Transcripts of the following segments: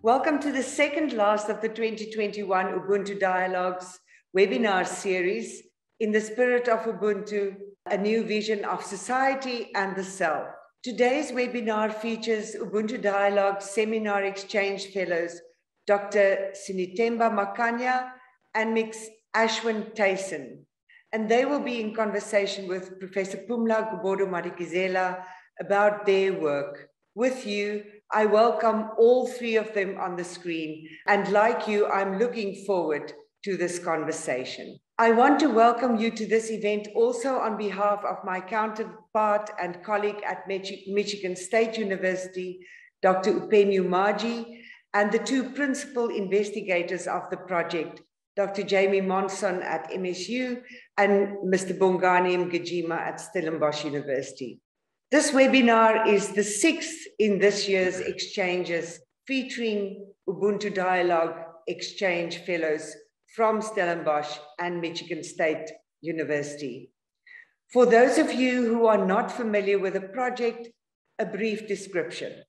Welcome to the second last of the 2021 Ubuntu Dialogues webinar series, In the Spirit of Ubuntu, a new vision of society and the self. Today's webinar features Ubuntu Dialogues Seminar Exchange Fellows, Dr. Sinethemba Makanya and Ms. Ashwin Thyssen. And they will be in conversation with Professor Pumla Gobodo-Madikizela about their work. With you, I welcome all three of them on the screen. And like you, I'm looking forward to this conversation. I want to welcome you to this event also on behalf of my counterpart and colleague at Michigan State University, Dr. Upenyu Maji, and the two principal investigators of the project, Dr. Jamie Monson at MSU and Mr. Bongani Mgijima at Stellenbosch University. This webinar is the sixth in this year's exchanges featuring Ubuntu Dialogue Exchange Fellows from Stellenbosch and Michigan State University. For those of you who are not familiar with the project, a brief description.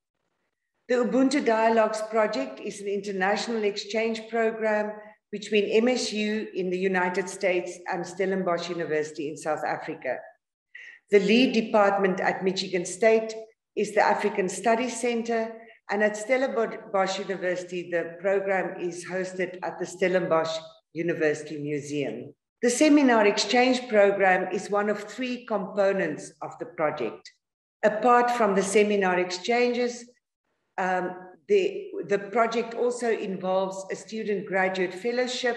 The Ubuntu Dialogues project is an international exchange program between MSU in the United States and Stellenbosch University in South Africa. The lead department at Michigan State is the African Studies Center, and at Stellenbosch University, the program is hosted at the Stellenbosch University Museum. The Seminar Exchange Program is one of three components of the project. Apart from the seminar exchanges, the project also involves a student graduate fellowship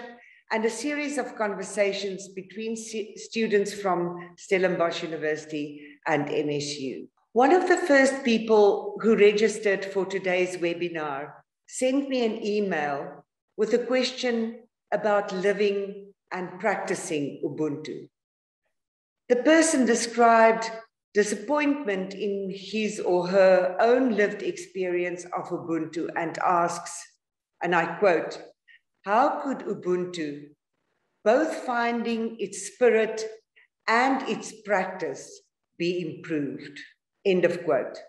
and a series of conversations between students from Stellenbosch University and MSU. One of the first people who registered for today's webinar sent me an email with a question about living and practicing Ubuntu. The person described disappointment in his or her own lived experience of Ubuntu and asks, and I quote, "How could Ubuntu, both finding its spirit and its practice, be improved?" End of quote.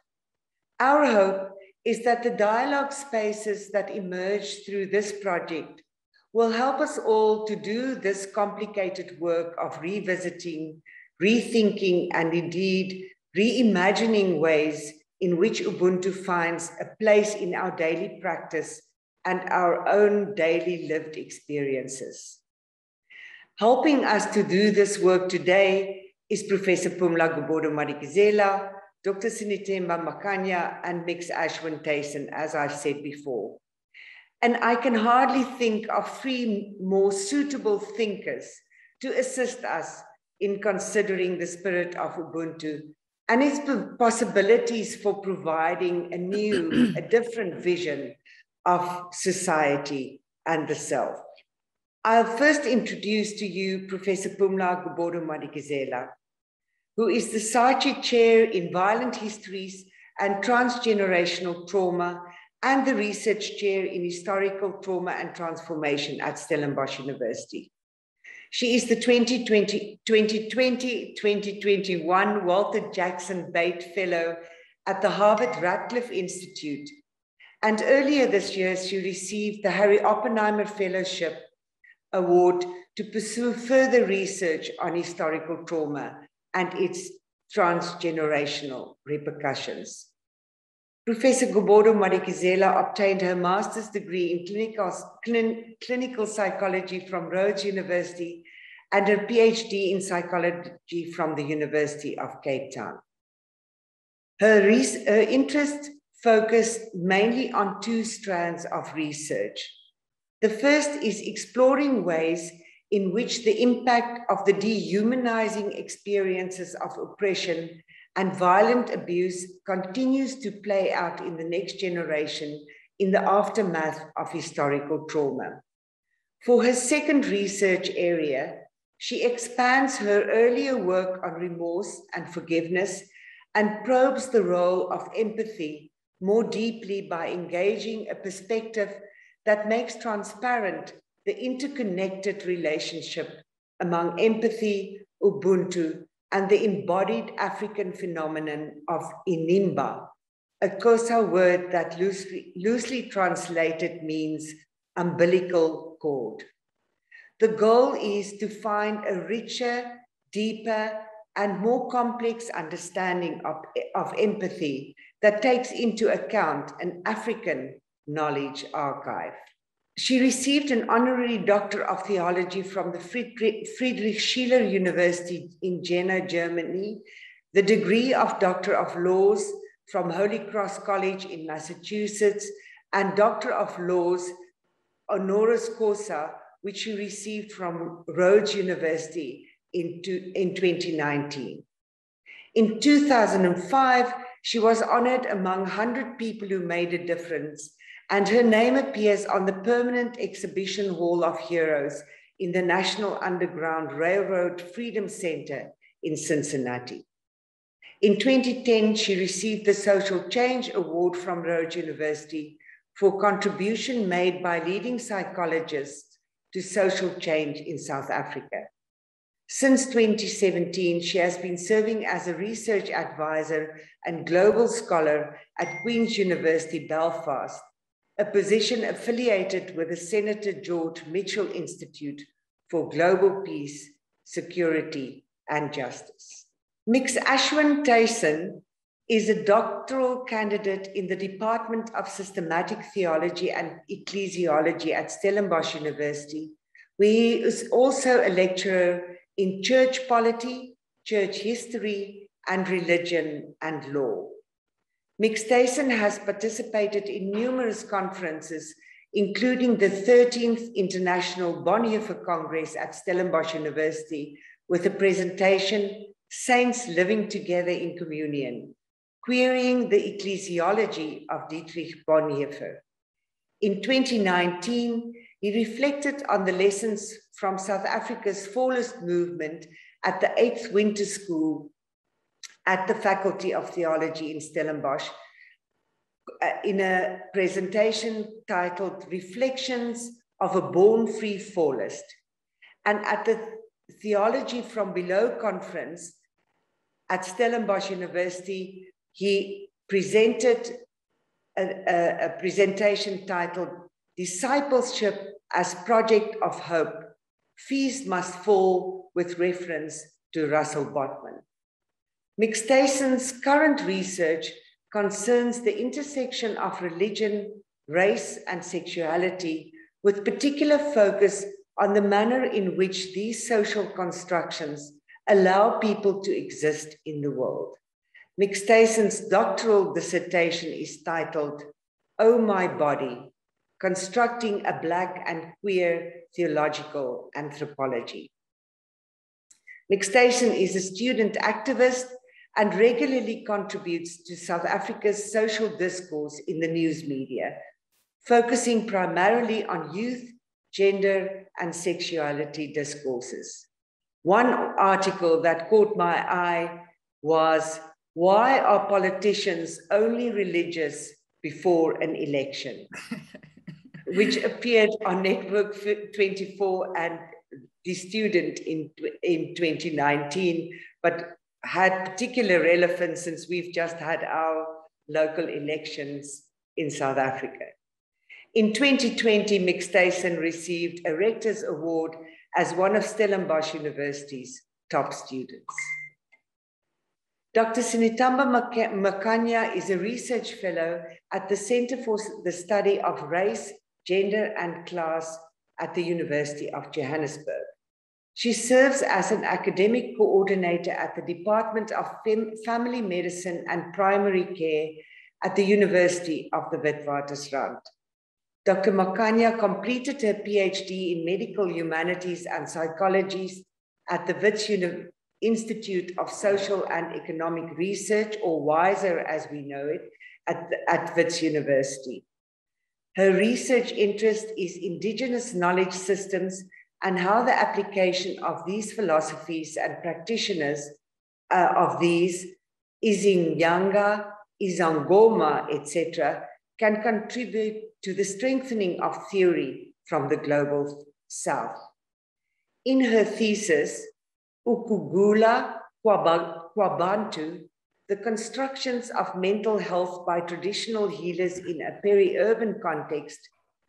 Our hope is that the dialogue spaces that emerge through this project will help us all to do this complicated work of revisiting, rethinking, and indeed reimagining ways in which Ubuntu finds a place in our daily practice and our own daily lived experiences. Helping us to do this work today is Professor Pumla Gobodo-Madikizela, Dr. Sinethemba Makanya, and Ms. Ashwin Thyssen, as I've said before. And I can hardly think of three more suitable thinkers to assist us in considering the spirit of Ubuntu and its possibilities for providing a new, a different vision of society and the self. I'll first introduce to you Professor Pumla Gobodo-Madikizela, who is the SARChI Chair in Violent Histories and Transgenerational Trauma and the Research Chair in Historical Trauma and Transformation at Stellenbosch University. She is the 2020-2021 Walter Jackson Bate Fellow at the Harvard Radcliffe Institute. And earlier this year, she received the Harry Oppenheimer Fellowship Award to pursue further research on historical trauma and its transgenerational repercussions. Professor Gobodo-Madikizela obtained her master's degree in clinical psychology from Rhodes University and her PhD in psychology from the University of Cape Town. Her interest focused mainly on two strands of research. The first is exploring ways in which the impact of the dehumanizing experiences of oppression and violent abuse continues to play out in the next generation in the aftermath of historical trauma. For her second research area, she expands her earlier work on remorse and forgiveness and probes the role of empathy more deeply by engaging a perspective that makes transparent the interconnected relationship among empathy, Ubuntu, and the embodied African phenomenon of Inimba, a Xhosa word that loosely translated means umbilical cord. The goal is to find a richer, deeper, and more complex understanding of empathy that takes into account an African knowledge archive. She received an honorary Doctor of Theology from the Friedrich Schiller University in Jena, Germany, the degree of Doctor of Laws from Holy Cross College in Massachusetts, and Doctor of Laws honoris causa, which she received from Rhodes University in 2019. In 2005, she was honored among 100 people who made a difference, and her name appears on the permanent exhibition Hall of Heroes in the National Underground Railroad Freedom Center in Cincinnati. In 2010, she received the Social Change Award from Rhodes University for contribution made by leading psychologists to social change in South Africa. Since 2017, she has been serving as a research advisor and global scholar at Queen's University Belfast, a position affiliated with the Senator George Mitchell Institute for Global Peace, Security, and Justice. Ms. Ashwin Thyssen is a doctoral candidate in the Department of Systematic Theology and Ecclesiology at Stellenbosch University, where he is also a lecturer in church polity, church history, and religion and law. Ms. Thyssen has participated in numerous conferences, including the 13th International Bonhoeffer Congress at Stellenbosch University, with a presentation, Saints Living Together in Communion, Querying the Ecclesiology of Dietrich Bonhoeffer. In 2019, he reflected on the lessons from South Africa's Fallist movement at the 8th Winter School at the Faculty of Theology in Stellenbosch in a presentation titled Reflections of a Born-Free Fallist. And at the Theology from Below conference at Stellenbosch University, he presented a presentation titled Discipleship as Project of Hope, Feast Must Fall, with reference to Russell Botman. Ms. Thyssen's current research concerns the intersection of religion, race, and sexuality, with particular focus on the manner in which these social constructions allow people to exist in the world. Ms. Thyssen's doctoral dissertation is titled, Oh My Body, Constructing a Black and Queer Theological Anthropology. Ms. Thyssen is a student activist and regularly contributes to South Africa's social discourse in the news media, focusing primarily on youth, gender, and sexuality discourses. One article that caught my eye was, Why are politicians only religious before an election? Which appeared on Network 24 and The Student in 2019, but had particular relevance since we've just had our local elections in South Africa. In 2020, Ms. Thyssen received a Rector's Award as one of Stellenbosch University's top students. Dr. Sinethemba Makanya is a research fellow at the Center for the Study of Race, Gender, and Class at the University of Johannesburg. She serves as an academic coordinator at the Department of Family Medicine and Primary Care at the University of the Witwatersrand. Dr. Makanya completed her PhD in Medical Humanities and Psychology at the Wits Institute of Social and Economic Research, or WISER as we know it, at Wits University. Her research interest is indigenous knowledge systems and how the application of these philosophies and practitioners of these, Izinyanga, Izangoma, etc., can contribute to the strengthening of theory from the global South. In her thesis, Ukugula Kwabantu, the constructions of mental health by traditional healers in a peri-urban context,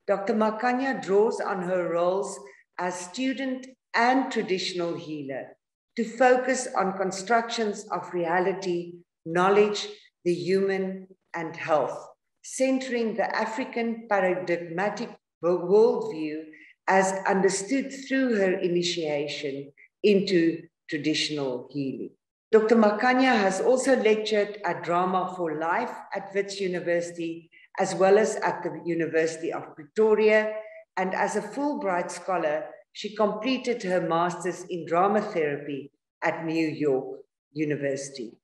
Dr. Makanya draws on her roles as student and traditional healer to focus on constructions of reality, knowledge, the human, and health, centering the African paradigmatic worldview as understood through her initiation into traditional healing. Dr. Makanya has also lectured at Drama for Life at Wits University, as well as at the University of Pretoria, and as a Fulbright scholar, she completed her master's in drama therapy at New York University.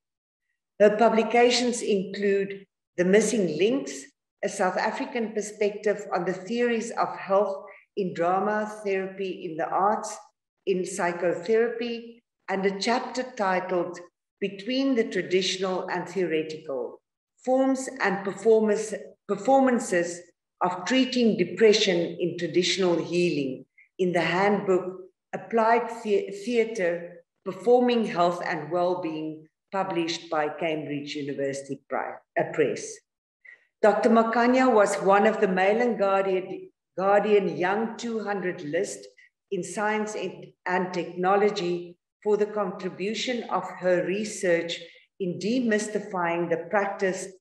Her publications include The Missing Links, a South African perspective on the theories of health in drama therapy in the arts, in psychotherapy, and a chapter titled Between the Traditional and Theoretical, Forms and Performances of Treating Depression in Traditional Healing, in the handbook Applied Theatre, Performing Health and Wellbeing, published by Cambridge University Press. Dr. Makanya was one of the Mail and Guardian Young 200 list in science and technology for the contribution of her research in demystifying the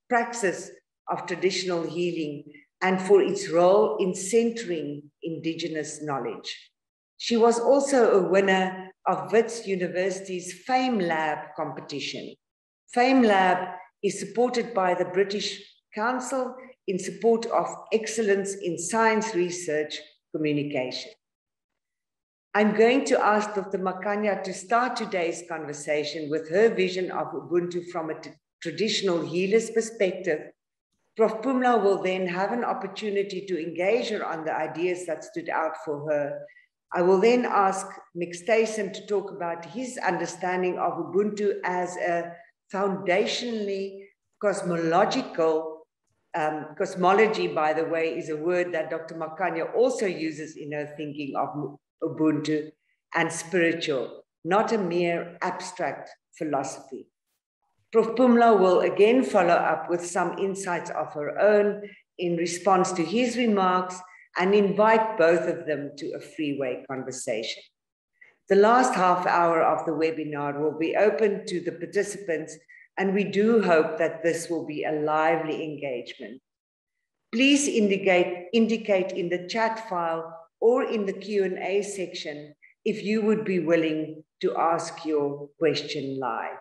praxis of traditional healing and for its role in centering Indigenous knowledge. She was also a winner of Wits University's Fame Lab competition. Fame Lab is supported by the British Council in support of excellence in science research communication. I'm going to ask Dr. Makanya to start today's conversation with her vision of Ubuntu from a traditional healer's perspective. Prof. Pumla will then have an opportunity to engage her on the ideas that stood out for her. I will then ask Thyssen to talk about his understanding of Ubuntu as a foundationally cosmological, cosmology, by the way, is a word that Dr. Makanya also uses in her thinking of Ubuntu, and spiritual, not a mere abstract philosophy. Prof. Pumla will again follow up with some insights of her own in response to his remarks and invite both of them to a freeway conversation. The last half hour of the webinar will be open to the participants, and we do hope that this will be a lively engagement. Please indicate in the chat file or in the Q&A section if you would be willing to ask your question live.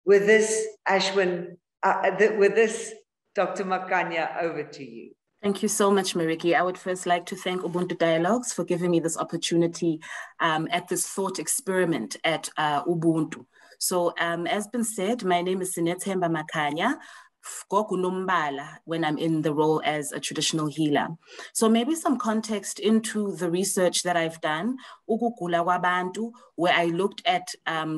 With this, Ashwin, Dr. Makanya, over to you. Thank you so much, Mariki. I would first like to thank Ubuntu Dialogues for giving me this opportunity at this thought experiment at Ubuntu. So as been said, my name is Sinethemba Makanya, when I'm in the role as a traditional healer. So maybe some context into the research that I've done, where I looked at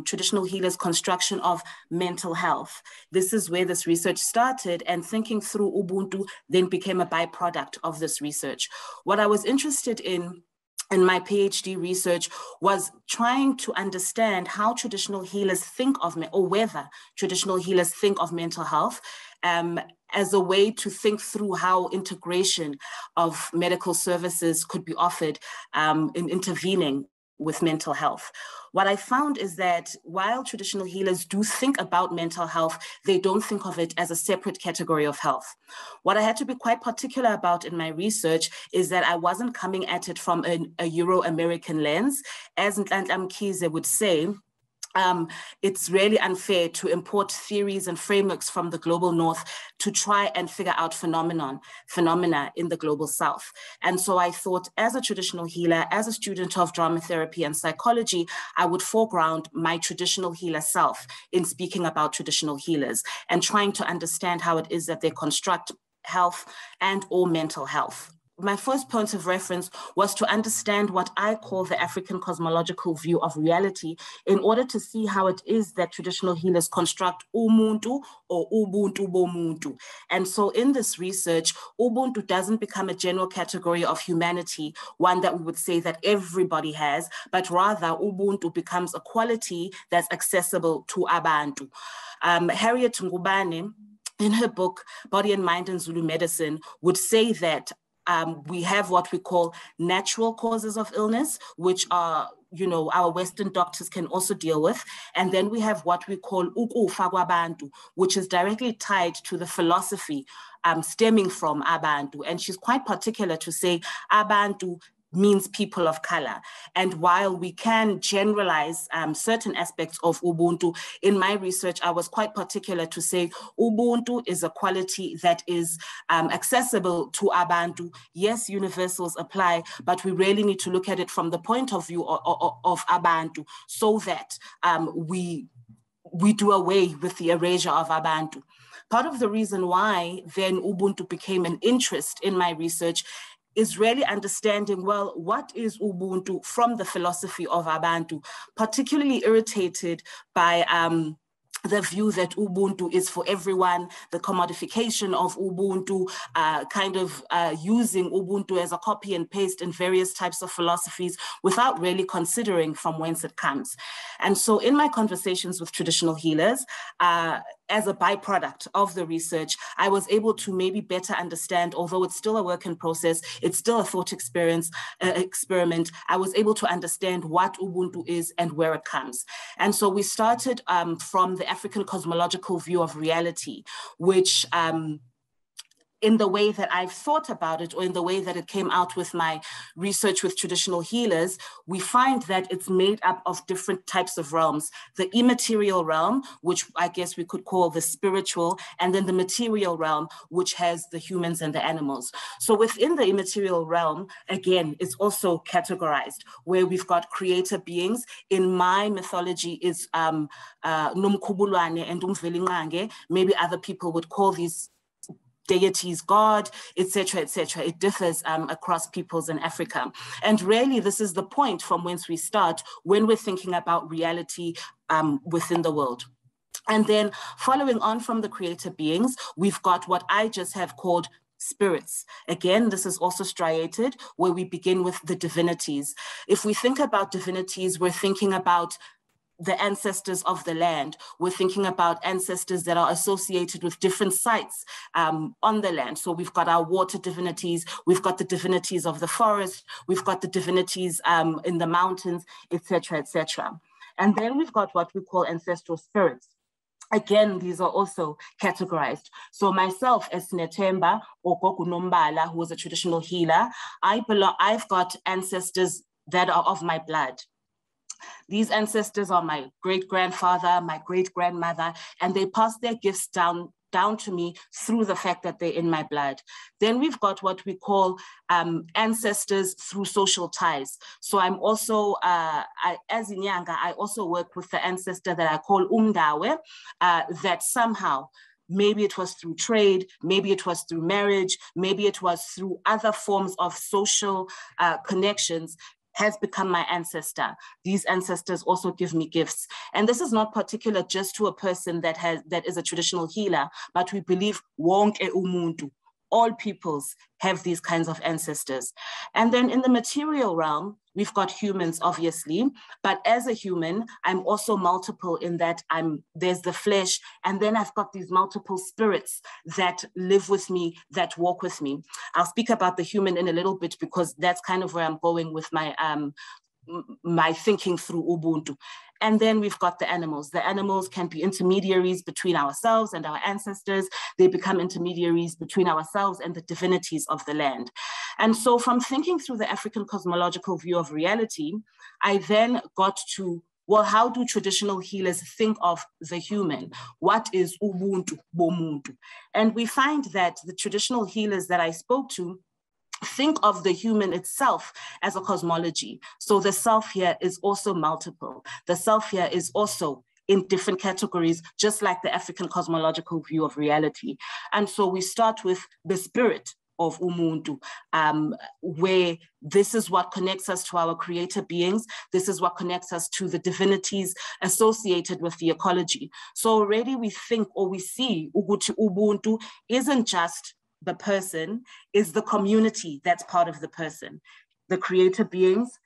traditional healers' construction of mental health. This is where this research started, and thinking through Ubuntu then became a byproduct of this research. What I was interested in my PhD research was trying to understand how traditional healers think of, or whether traditional healers think of mental health as a way to think through how integration of medical services could be offered in intervening with mental health. What I found is that while traditional healers do think about mental health, they don't think of it as a separate category of health. What I had to be quite particular about in my research is that I wasn't coming at it from a Euro-American lens. As Nhlanhla Mkhize would say, it's really unfair to import theories and frameworks from the global north to try and figure out phenomena in the global south. And so I thought, as a traditional healer, as a student of drama therapy and psychology, I would foreground my traditional healer self in speaking about traditional healers and trying to understand how it is that they construct health and or mental health. my first point of reference was to understand what I call the African cosmological view of reality in order to see how it is that traditional healers construct umuntu or ubuntu bomuntu. And so in this research, ubuntu doesn't become a general category of humanity, one that we would say that everybody has, but rather ubuntu becomes a quality that's accessible to abantu. Harriet Ngubane, in her book, Body and Mind in Zulu Medicine, would say that we have what we call natural causes of illness, which are, you know, our Western doctors can also deal with. And then we have what we call ukufa kwabantu, which is directly tied to the philosophy stemming from Abantu. And she's quite particular to say Abantu means people of color. And while we can generalize certain aspects of Ubuntu, in my research, I was quite particular to say Ubuntu is a quality that is accessible to Abantu. Yes, universals apply, but we really need to look at it from the point of view of Abantu so that we do away with the erasure of Abantu. Part of the reason why then Ubuntu became an interest in my research is really understanding, well, what is Ubuntu from the philosophy of Abantu, particularly irritated by the view that Ubuntu is for everyone, the commodification of Ubuntu, using Ubuntu as a copy and paste in various types of philosophies without really considering from whence it comes. And so in my conversations with traditional healers, as a byproduct of the research, I was able to maybe better understand, although it's still a work in process, it's still a thought experiment, I was able to understand what Ubuntu is and where it comes. And so we started from the African cosmological view of reality, which in the way that I've thought about it, or in the way that it came out with my research with traditional healers, we find that it's made up of different types of realms. The immaterial realm, which I guess we could call the spiritual, and then the material realm, which has the humans and the animals. So within the immaterial realm, again, it's also categorized, where we've got creator beings. In my mythology is Nomkhubulwane and Umvelingange. Maybe other people would call these deities, God, etc., etc. It differs across peoples in Africa. And really, this is the point from whence we start when we're thinking about reality within the world. And then following on from the creator beings, we've got what I just have called spirits. Again, this is also striated, where we begin with the divinities. If we think about divinities, we're thinking about the ancestors of the land. We're thinking about ancestors that are associated with different sites on the land. So we've got our water divinities, we've got the divinities of the forest, we've got the divinities in the mountains, etc., etc. And then we've got what we call ancestral spirits. Again, these are also categorized. So myself as Sinethemba or Gobodo-Madikizela, who was a traditional healer, I've got ancestors that are of my blood. These ancestors are my great-grandfather, my great-grandmother, and they pass their gifts down to me through the fact that they're in my blood. Then we've got what we call ancestors through social ties. So I'm also, as Inyanga, I also work with the ancestor that I call Umdawe, that somehow, maybe it was through trade, maybe it was through marriage, maybe it was through other forms of social connections, has become my ancestor. These ancestors also give me gifts. And this is not particular just to a person that is a traditional healer, but we believe wonke umuntu. All peoples have these kinds of ancestors. And then in the material realm, we've got humans, obviously, but as a human, I'm also multiple in that there's the flesh, and then I've got these multiple spirits that live with me, that walk with me. I'll speak about the human in a little bit because that's kind of where I'm going with my thinking through Ubuntu. And then we've got the animals. The animals can be intermediaries between ourselves and our ancestors. They become intermediaries between ourselves and the divinities of the land. And so from thinking through the African cosmological view of reality, I then got to, well, how do traditional healers think of the human? What is Ubuntu bomuntu? And we find that the traditional healers that I spoke to think of the human itself as a cosmology. So the self here is also multiple. The self here is also in different categories, just like the African cosmological view of reality. And so we start with the spirit of Ubuntu, where this is what connects us to our creator beings. This is what connects us to the divinities associated with the ecology. So already we think, or we see Ubuntu isn't just the person, is the community that's part of the person. The creator beings,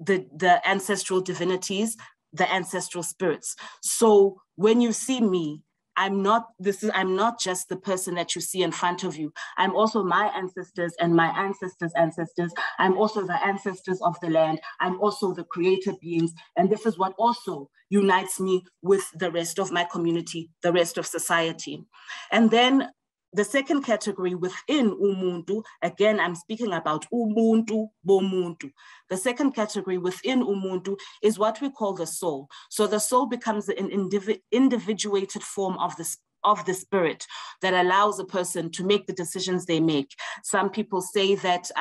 the ancestral divinities, the ancestral spirits. So when you see me, I'm not just the person that you see in front of you. I'm also my ancestors and my ancestors' ancestors. I'm also the ancestors of the land. I'm also the creator beings. And this is what also unites me with the rest of my community, the rest of society. And then the second category within Ubuntu, again, I'm speaking about Ubuntu, Bomuntu. The second category within Ubuntu is what we call the soul. So the soul becomes an individuated form of the spirit that allows a person to make the decisions they make. Some people say that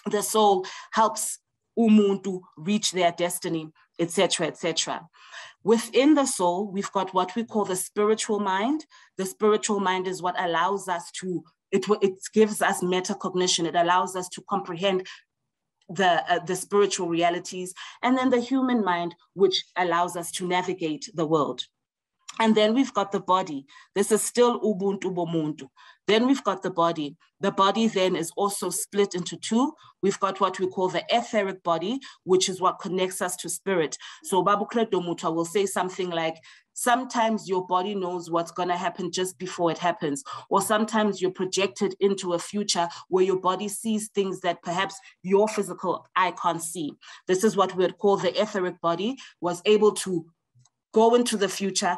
the soul helps Ubuntu reach their destiny, etc., etc. Within the soul, we've got what we call the spiritual mind. The spiritual mind is what allows us to, it gives us metacognition. It allows us to comprehend the spiritual realities. And then the human mind, which allows us to navigate the world. And then we've got the body. This is still Ubuntu Bomuntu. Then we've got the body. The body then is also split into two. We've got what we call the etheric body, which is what connects us to spirit. So Babukle Domuta will say something like, sometimes your body knows what's going to happen just before it happens. Or sometimes you're projected into a future where your body sees things that perhaps your physical eye can't see. This is what we would call the etheric body, was able to go into the future,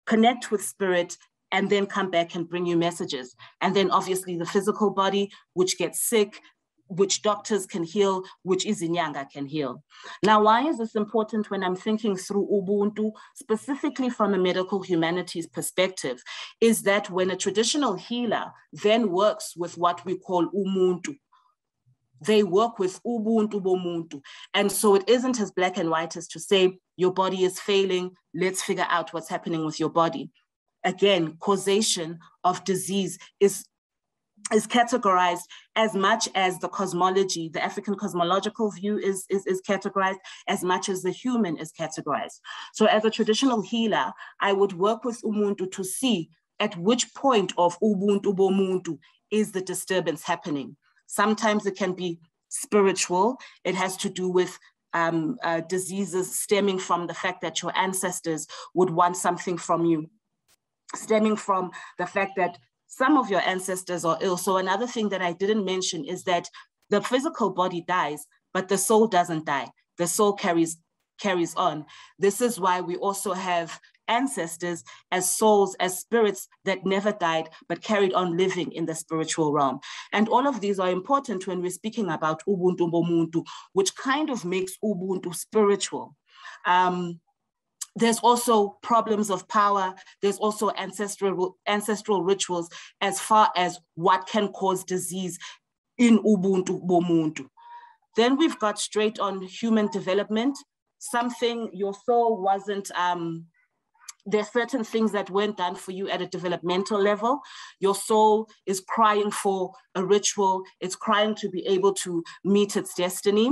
connect with spirit, and then come back and bring you messages. And then obviously the physical body, which gets sick, which doctors can heal, which Izinyanga can heal. Now, why is this important when I'm thinking through Ubuntu, specifically from a medical humanities perspective, is that when a traditional healer then works with what we call Umuntu, they work with Ubuntu Bomuntu. And so it isn't as black and white as to say, your body is failing, let's figure out what's happening with your body. Again, causation of disease is categorized as much as the cosmology, the African cosmological view is categorized, as much as the human is categorized. So as a traditional healer, I would work with Ubuntu to see at which point of Ubuntu Bomuntu is the disturbance happening. Sometimes it can be spiritual. It has to do with diseases stemming from the fact that your ancestors would want something from you, stemming from the fact that some of your ancestors are ill. So another thing that I didn't mention is that the physical body dies, but the soul doesn't die. The soul carries on. This is why we also have ancestors as souls, as spirits that never died, but carried on living in the spiritual realm. And all of these are important when we're speaking about Ubuntu Bomuntu, which kind of makes Ubuntu spiritual. There's also problems of power. There's also ancestral rituals as far as what can cause disease in Ubuntu Bomuntu. Then we've got straight on human development. Something your soul wasn't, there's certain things that weren't done for you at a developmental level. Your soul is crying for a ritual. It's crying to be able to meet its destiny.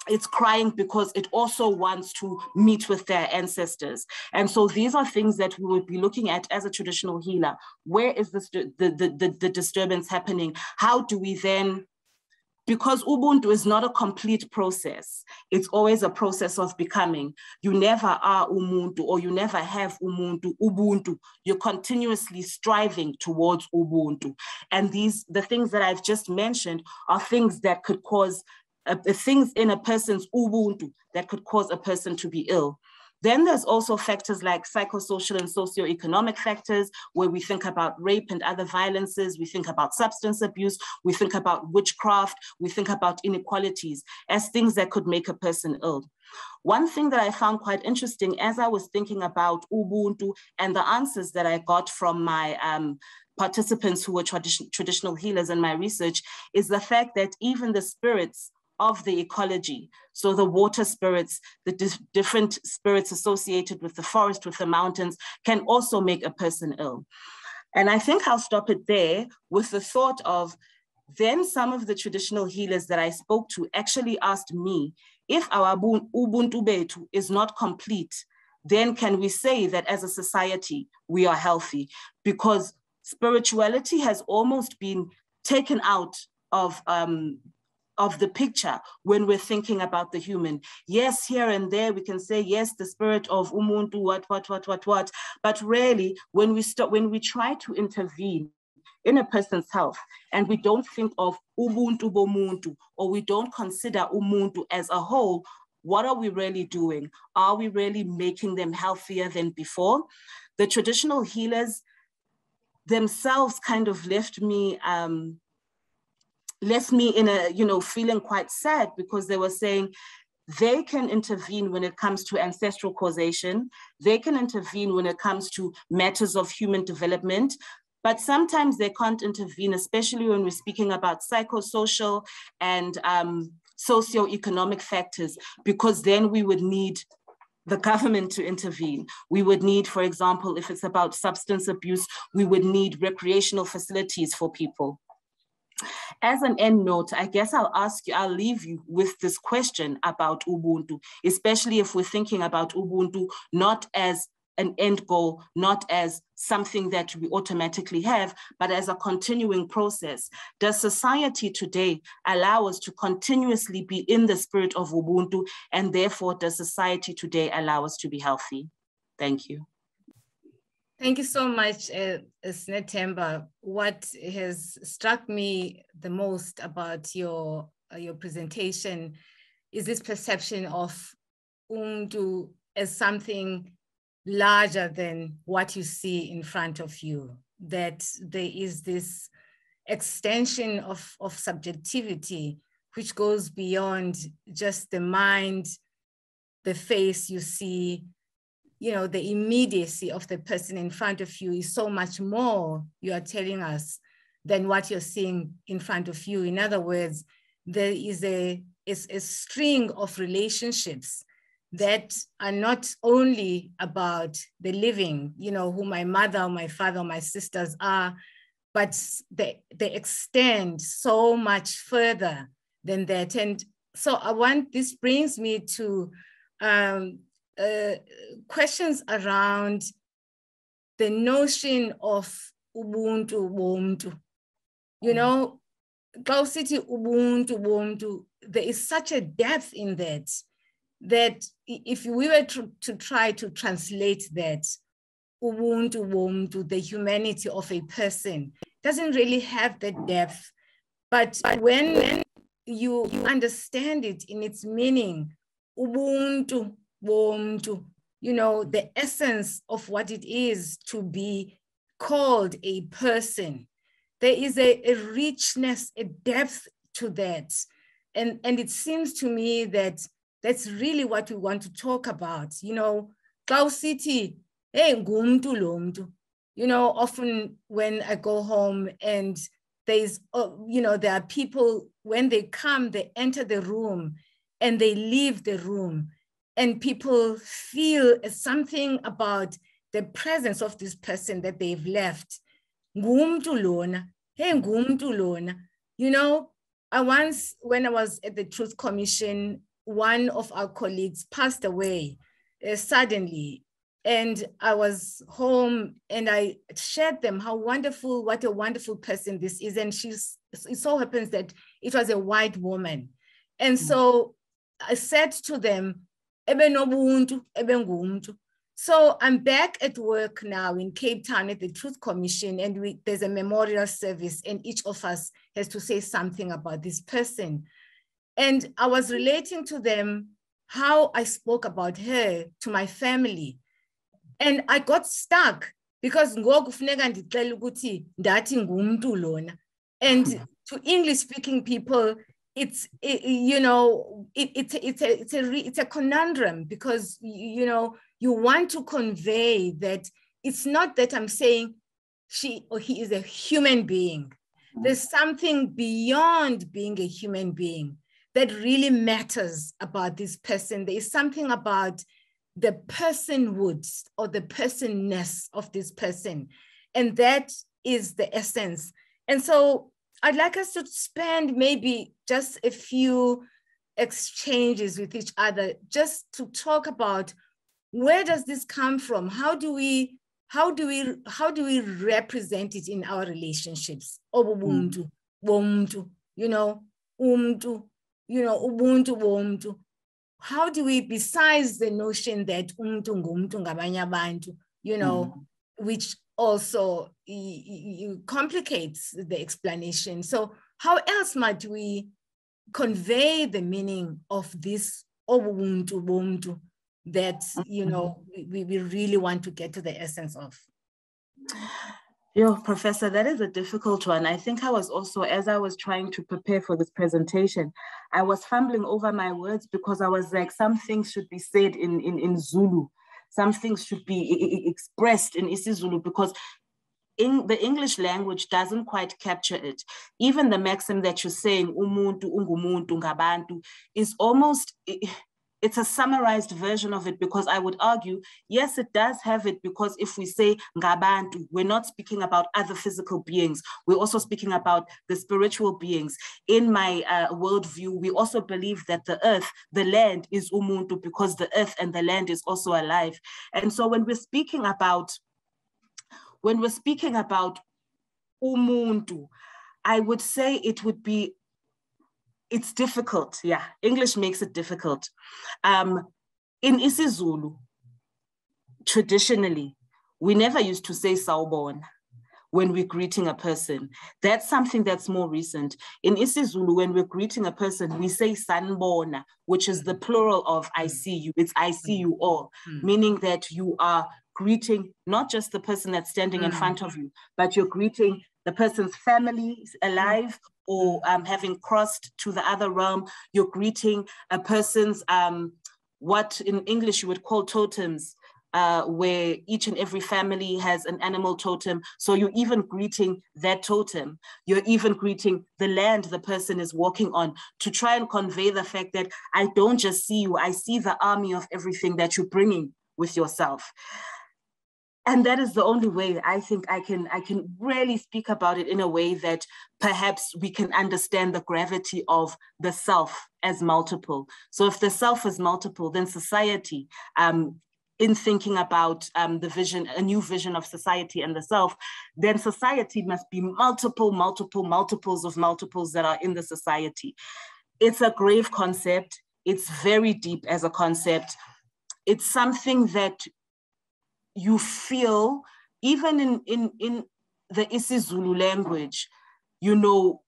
It's crying because it also wants to meet with their ancestors. And so these are things that we would be looking at as a traditional healer. Where is this, the disturbance happening? How do we then, because Ubuntu is not a complete process, it's always a process of becoming. You never are Umuntu, or you never have Ubuntu. You're continuously striving towards Ubuntu. And the things that I've just mentioned are things that could cause things in a person's Ubuntu that could cause a person to be ill. Then there's also factors like psychosocial and socioeconomic factors, where we think about rape and other violences, we think about substance abuse, we think about witchcraft, we think about inequalities as things that could make a person ill. One thing that I found quite interesting as I was thinking about Ubuntu and the answers that I got from my participants who were traditional healers in my research is the fact that even the spirits of the ecology, so the water spirits, the different spirits associated with the forest, with the mountains, can also make a person ill. And I think I'll stop it there with the thought of, then some of the traditional healers that I spoke to actually asked me, if our Ubuntu betu is not complete, then can we say that as a society, we are healthy? Because spirituality has almost been taken out of the picture when we're thinking about the human. Yes, here and there we can say, yes, the spirit of umuntu, what, but really when we try to intervene in a person's health and we don't think of ubuntu bomuntu, or we don't consider umuntu as a whole, what are we really doing? Are we really making them healthier than before? The traditional healers themselves kind of left me in a, feeling quite sad, because they were saying they can intervene when it comes to ancestral causation. They can intervene when it comes to matters of human development, but sometimes they can't intervene, especially when we're speaking about psychosocial and socioeconomic factors, because then we would need the government to intervene. We would need, for example, if it's about substance abuse, we would need recreational facilities for people. As an end note, I guess I'll leave you with this question about Ubuntu, especially if we're thinking about Ubuntu not as an end goal, not as something that we automatically have, but as a continuing process. Does society today allow us to continuously be in the spirit of Ubuntu, and therefore does society today allow us to be healthy? Thank you. Thank you so much, Sinethemba. What has struck me the most about your presentation is this perception of Ubuntu as something larger than what you see in front of you, that there is this extension of subjectivity which goes beyond just the mind, the face you see. The immediacy of the person in front of you is so much more, you are telling us, than what you're seeing in front of you. In other words, there is a string of relationships that are not only about the living, who my mother or my father or my sisters are, but they extend so much further than that. And so this brings me to questions around the notion of Ubuntu. Ubuntu, there is such a depth in that if we were to try to translate that, Ubuntu, the humanity of a person, doesn't really have that depth. But when you understand it in its meaning, Ubuntu, the essence of what it is to be called a person, there is a richness, a depth to that. And it seems to me that that's really what we want to talk about. City, hey, ngumntu lo mntu. Often when I go home and there are people, when they come, they enter the room and they leave the room, and people feel something about the presence of this person that they've left. Ngumntu lona, hey, ngumntu lona. When I was at the Truth Commission, one of our colleagues passed away suddenly, and I was home and I shared them what a wonderful person this is. And it so happens that it was a white woman. And so I said to them, Ebe nobuntu, ebe ngumntu. So I'm back at work now in Cape Town at the Truth Commission, and there's a memorial service, and each of us has to say something about this person. And I was relating to them how I spoke about her to my family. And I got stuck because ngoku funeka ndicela ukuthi ndathi ngumntu lona. And to English speaking people, it's a conundrum, because you want to convey that it's not that I'm saying she or he is a human being. There's something beyond being a human being that really matters about this person. There is something about the personhood or the personness of this person. And that is the essence. And so I'd like us to spend maybe just a few exchanges with each other, just to talk about, where does this come from? How do we represent it in our relationships? Ubuntu, bomntu, umntu, ubuntu, bomntu. How do we, besides the notion that umntu ngumntu ngabanye abantu, which also complicates the explanation. So how else might we convey the meaning of this ubuntu, bomntu, that, we really want to get to the essence of? Professor, that is a difficult one. I think I was also, as I was trying to prepare for this presentation, I was fumbling over my words, because I was like, some things should be said in Zulu. Some things should be expressed in isiZulu, because in the English language doesn't quite capture it. Even the maxim that you're saying, umuntu, ungumuntu, ngabantu, is almost, it's a summarized version of it, because I would argue, yes, it does have it, because if we say ngabantu, we're not speaking about other physical beings. We're also speaking about the spiritual beings. In my worldview, we also believe that the earth, the land, is umuntu, because the earth and the land is also alive. And so when we're speaking about umuntu, I would say it's difficult. Yeah, English makes it difficult. In isiZulu, traditionally, we never used to say sawubona when we're greeting a person. That's something that's more recent. In isiZulu, when we're greeting a person, we say sanibona, which is the plural of I see you. It's I see you all, meaning that you are greeting not just the person that's standing in front of you, but you're greeting the person's family alive, or having crossed to the other realm. You're greeting a person's, what in English you would call totems, where each and every family has an animal totem. So you're even greeting that totem. You're even greeting the land the person is walking on, to try and convey the fact that I don't just see you, I see the army of everything that you're bringing with yourself. And that is the only way I think I can really speak about it in a way that perhaps we can understand the gravity of the self as multiple. So if the self is multiple, then society, in thinking about the vision, a new vision of society and the self, then society must be multiples of multiples that are in the society. It's a grave concept. It's very deep as a concept. It's something that you feel, even in the isiZulu language,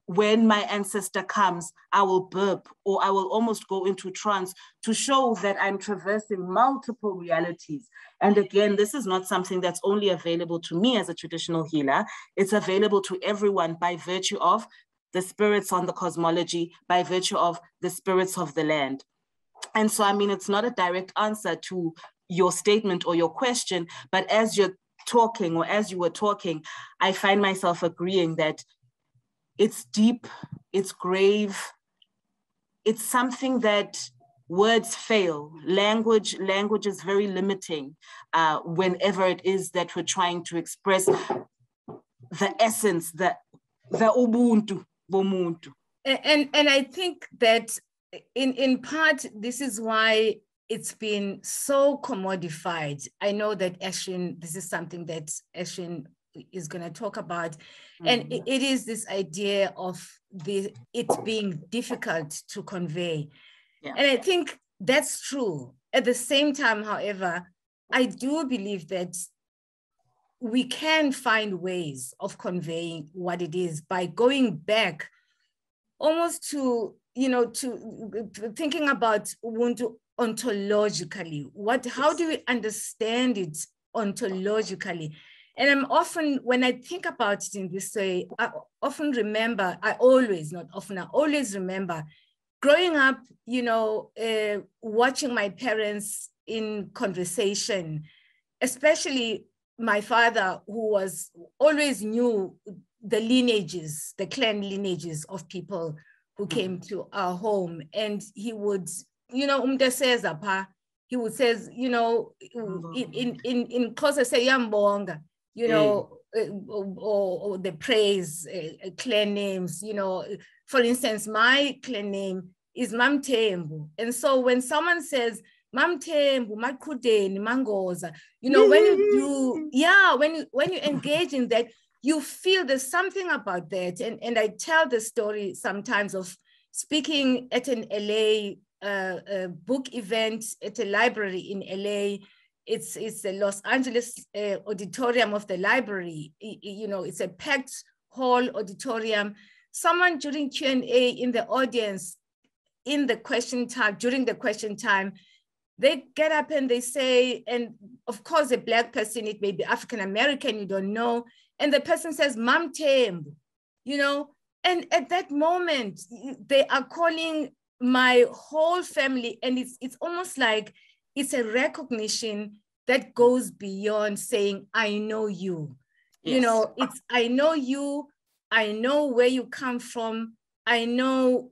when my ancestor comes, I will burp, or I will almost go into trance, to show that I'm traversing multiple realities. And again, this is not something that's only available to me as a traditional healer. It's available to everyone by virtue of the spirits on the cosmology, by virtue of the spirits of the land. And so, I mean, it's not a direct answer to your statement or your question, but as you're talking, or as you were talking, I find myself agreeing that it's deep, it's grave, it's something that words fail. Language is very limiting whenever it is that we're trying to express the essence, the Ubuntu, bomuntu. And I think that in part, this is why it's been so commodified. I know that Ashwin, this is something that Ashwin is going to talk about. And it is this idea of it being difficult to convey. Yeah. And I think that's true. At the same time, however, I do believe that we can find ways of conveying what it is by going back almost to, to thinking about Ubuntu ontologically. How do we understand it ontologically? And I'm often, when I think about it in this way, I always remember growing up, watching my parents in conversation, especially my father, who was always knew the lineages, the clan lineages of people who came to our home. And he would, he would say, in Xhosa say yambonga, or the praise, clan names, you know. For instance, my clan name is Mamthembu. And so when someone says, Mamthembu, Makudeni, Mangoza, you know, when you do, yeah, when you engage in that, you feel there's something about that. And I tell the story sometimes of speaking at an LA book event at a library in LA. It's the Los Angeles auditorium of the library. You know, it's a packed hall auditorium. Someone during Q&A in the audience, in the question time, during the question time, they get up and they say, and of course, a Black person, it may be African-American, you don't know. And the person says, Mamthembu, you know, and at that moment, they are calling my whole family. And it's almost like it's a recognition that goes beyond saying, I know you. Yes. You know, it's, I know you, I know where you come from. I know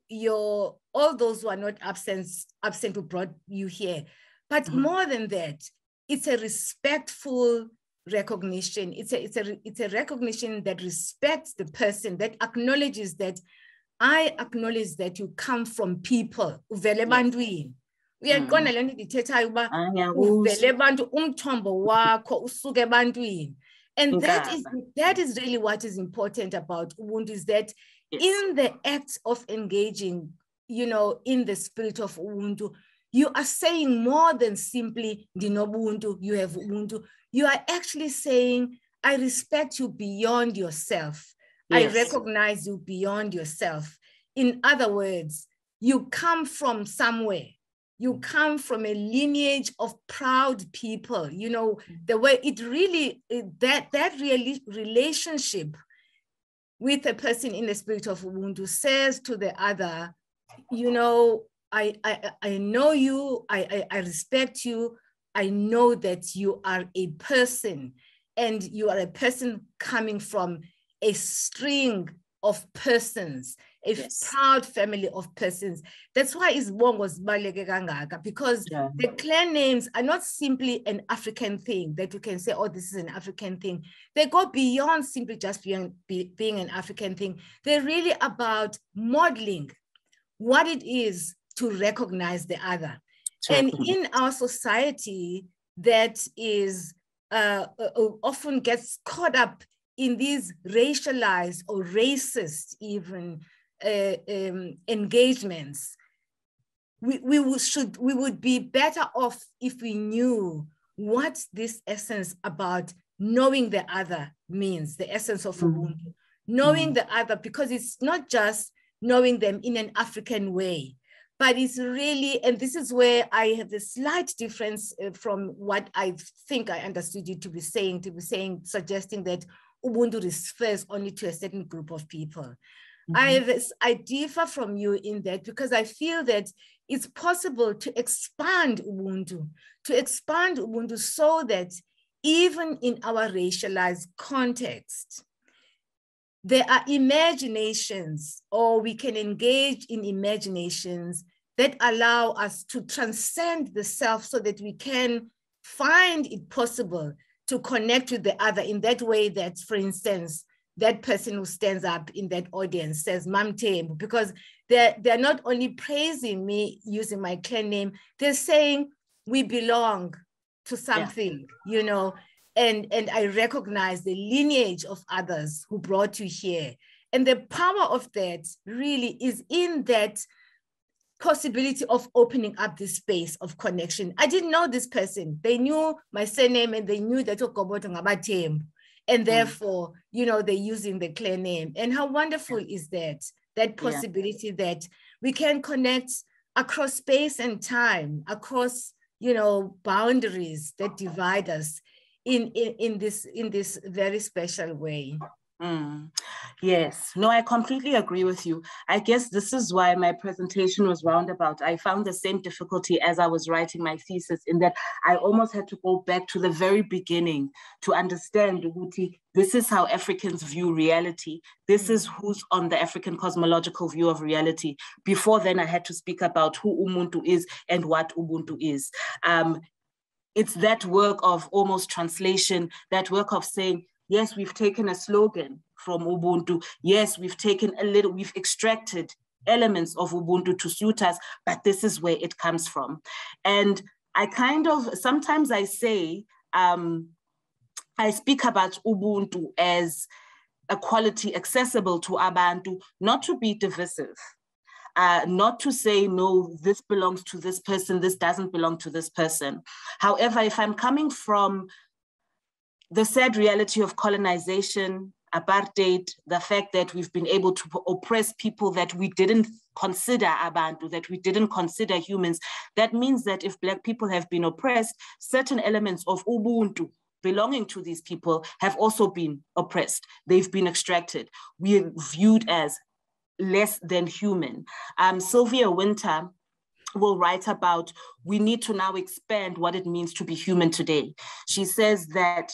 all those who are not absent who brought you here. But more than that, it's a respectful recognition. It's a recognition that respects the person, that acknowledges that I acknowledge that you come from people. Uvele bandwini. Uyaqonda lento ndithethayo uba uvele bantu umthombo wakho usuke ebantwini. And that is really what is important about Ubuntu, is that in the act of engaging, you know, in the spirit of Ubuntu, you are saying more than simply Dinobuntu, you have Ubuntu. You are actually saying, I respect you beyond yourself. Yes. I recognize you beyond yourself. In other words, you come from somewhere. You come from a lineage of proud people. You know, the way it really, that really relationship with a person in the spirit of Ubuntu says to the other, you know, I know you, I respect you, I know that you are a person, and you are a person coming from a string of persons, a proud family of persons. That's why Isibongo zibaluleke kangaka, because the clan names are not simply an African thing that you can say, oh, this is an African thing. They go beyond simply just being an African thing. They're really about modeling what it is to recognize the other. And in our society, that is often gets caught up in these racialized or racist even engagements. We would be better off if we knew what this essence about knowing the other means, the essence of Ubuntu. Knowing the other, because it's not just knowing them in an African way, but it's really, and this is where I have a slight difference from what I think I understood you to be saying, suggesting that Ubuntu refers only to a certain group of people. I differ from you in that, because I feel that it's possible to expand Ubuntu so that even in our racialized context, there are imaginations, or we can engage in imaginations that allow us to transcend the self, so that we can find it possible to connect with the other in that way that, for instance, that person who stands up in that audience says, Mamthembu, because they're not only praising me using my clan name, they're saying we belong to something, you know, and I recognize the lineage of others who brought you here. And the power of that really is in that possibility of opening up this space of connection. I didn't know this person. They knew my surname and they knew that Gobodo-Madikizela, and therefore, you know, they're using the clan name. And how wonderful is that possibility that we can connect across space and time, across, you know, boundaries that divide us in this very special way. Yes, no, I completely agree with you. I guess this is why my presentation was roundabout. I found the same difficulty as I was writing my thesis, in that I almost had to go back to the very beginning to understand, Uguti, this is how Africans view reality. This is who's on the African cosmological view of reality. Before then, I had to speak about who Ubuntu is and what Ubuntu is. It's that work of almost translation, that work of saying, Yes, we've taken a slogan from Ubuntu. Yes, we've extracted elements of Ubuntu to suit us, but this is where it comes from. And sometimes I say, I speak about Ubuntu as a quality accessible to Abantu, not to be divisive. Not to say, no, this belongs to this person, this doesn't belong to this person. However, if I'm coming from the sad reality of colonization, apartheid, the fact that we've been able to oppress people that we didn't consider Abantu, that we didn't consider humans, that means that if Black people have been oppressed, certain elements of Ubuntu belonging to these people have also been oppressed. They've been extracted. We are viewed as less than human. Sylvia Winter will write about, we need to now expand what it means to be human today. She says that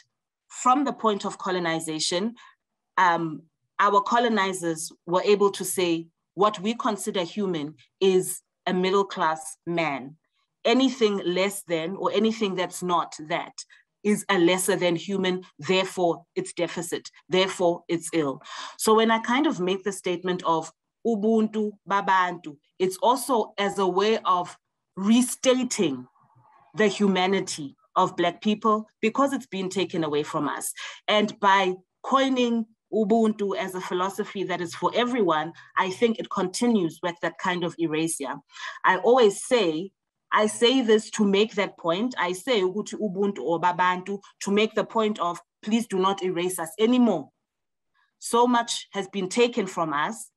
from the point of colonization, our colonizers were able to say what we consider human is a middle-class man. Anything less than or anything that's not that is a lesser than human, therefore it's deficit, therefore it's ill. So when I kind of make the statement of Ubuntu, Babantu, it's also as a way of restating the humanity of Black people because it's been taken away from us. And by coining Ubuntu as a philosophy that is for everyone, I think it continues with that kind of erasure. I always say, I say this to make that point. I say Ubuntu or Babantu to make the point of, please do not erase us anymore. So much has been taken from us.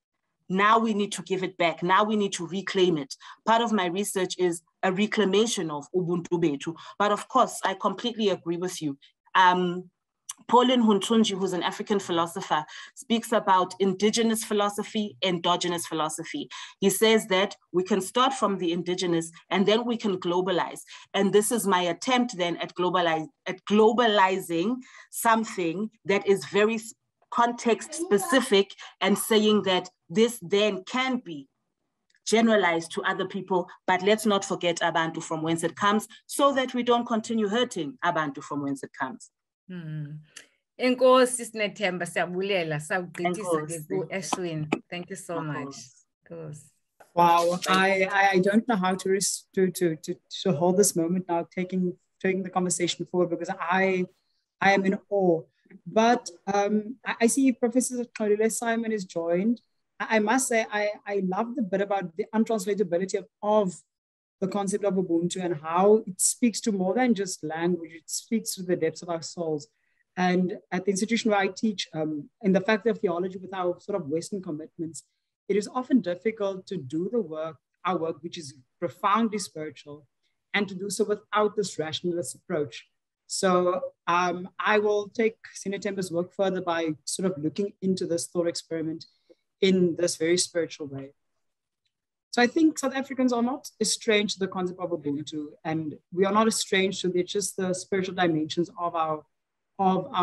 Now we need to give it back. Now we need to reclaim it. Part of my research is a reclamation of Ubuntu Betu. But of course, I completely agree with you. Pauline Huntunji, who's an African philosopher, speaks about indigenous philosophy, endogenous philosophy. He says that we can start from the indigenous and then we can globalize. And this is my attempt then at globalizing something that is very context specific and saying that this then can be generalized to other people, but let's not forget Abantu from whence it comes so that we don't continue hurting Abantu from whence it comes. Enkosi Sinethemba, siyabulela, sawugqithisa ke ku Ashwin. Thank you so much. Wow, I don't know how to hold this moment now, taking the conversation forward, because I am in awe. But I see Professor Xolile Simon is joined. I must say, I love the bit about the untranslatability of the concept of Ubuntu and how it speaks to more than just language. It speaks to the depths of our souls. And at the institution where I teach, in the Faculty of Theology, with our sort of Western commitments, it is often difficult to do our work, which is profoundly spiritual, and to do so without this rationalist approach. So I will take Sinethemba's work further by sort of looking into this thought experiment in this very spiritual way. So I think South Africans are not estranged to the concept of Ubuntu, and we are not estranged to just the spiritual dimensions of our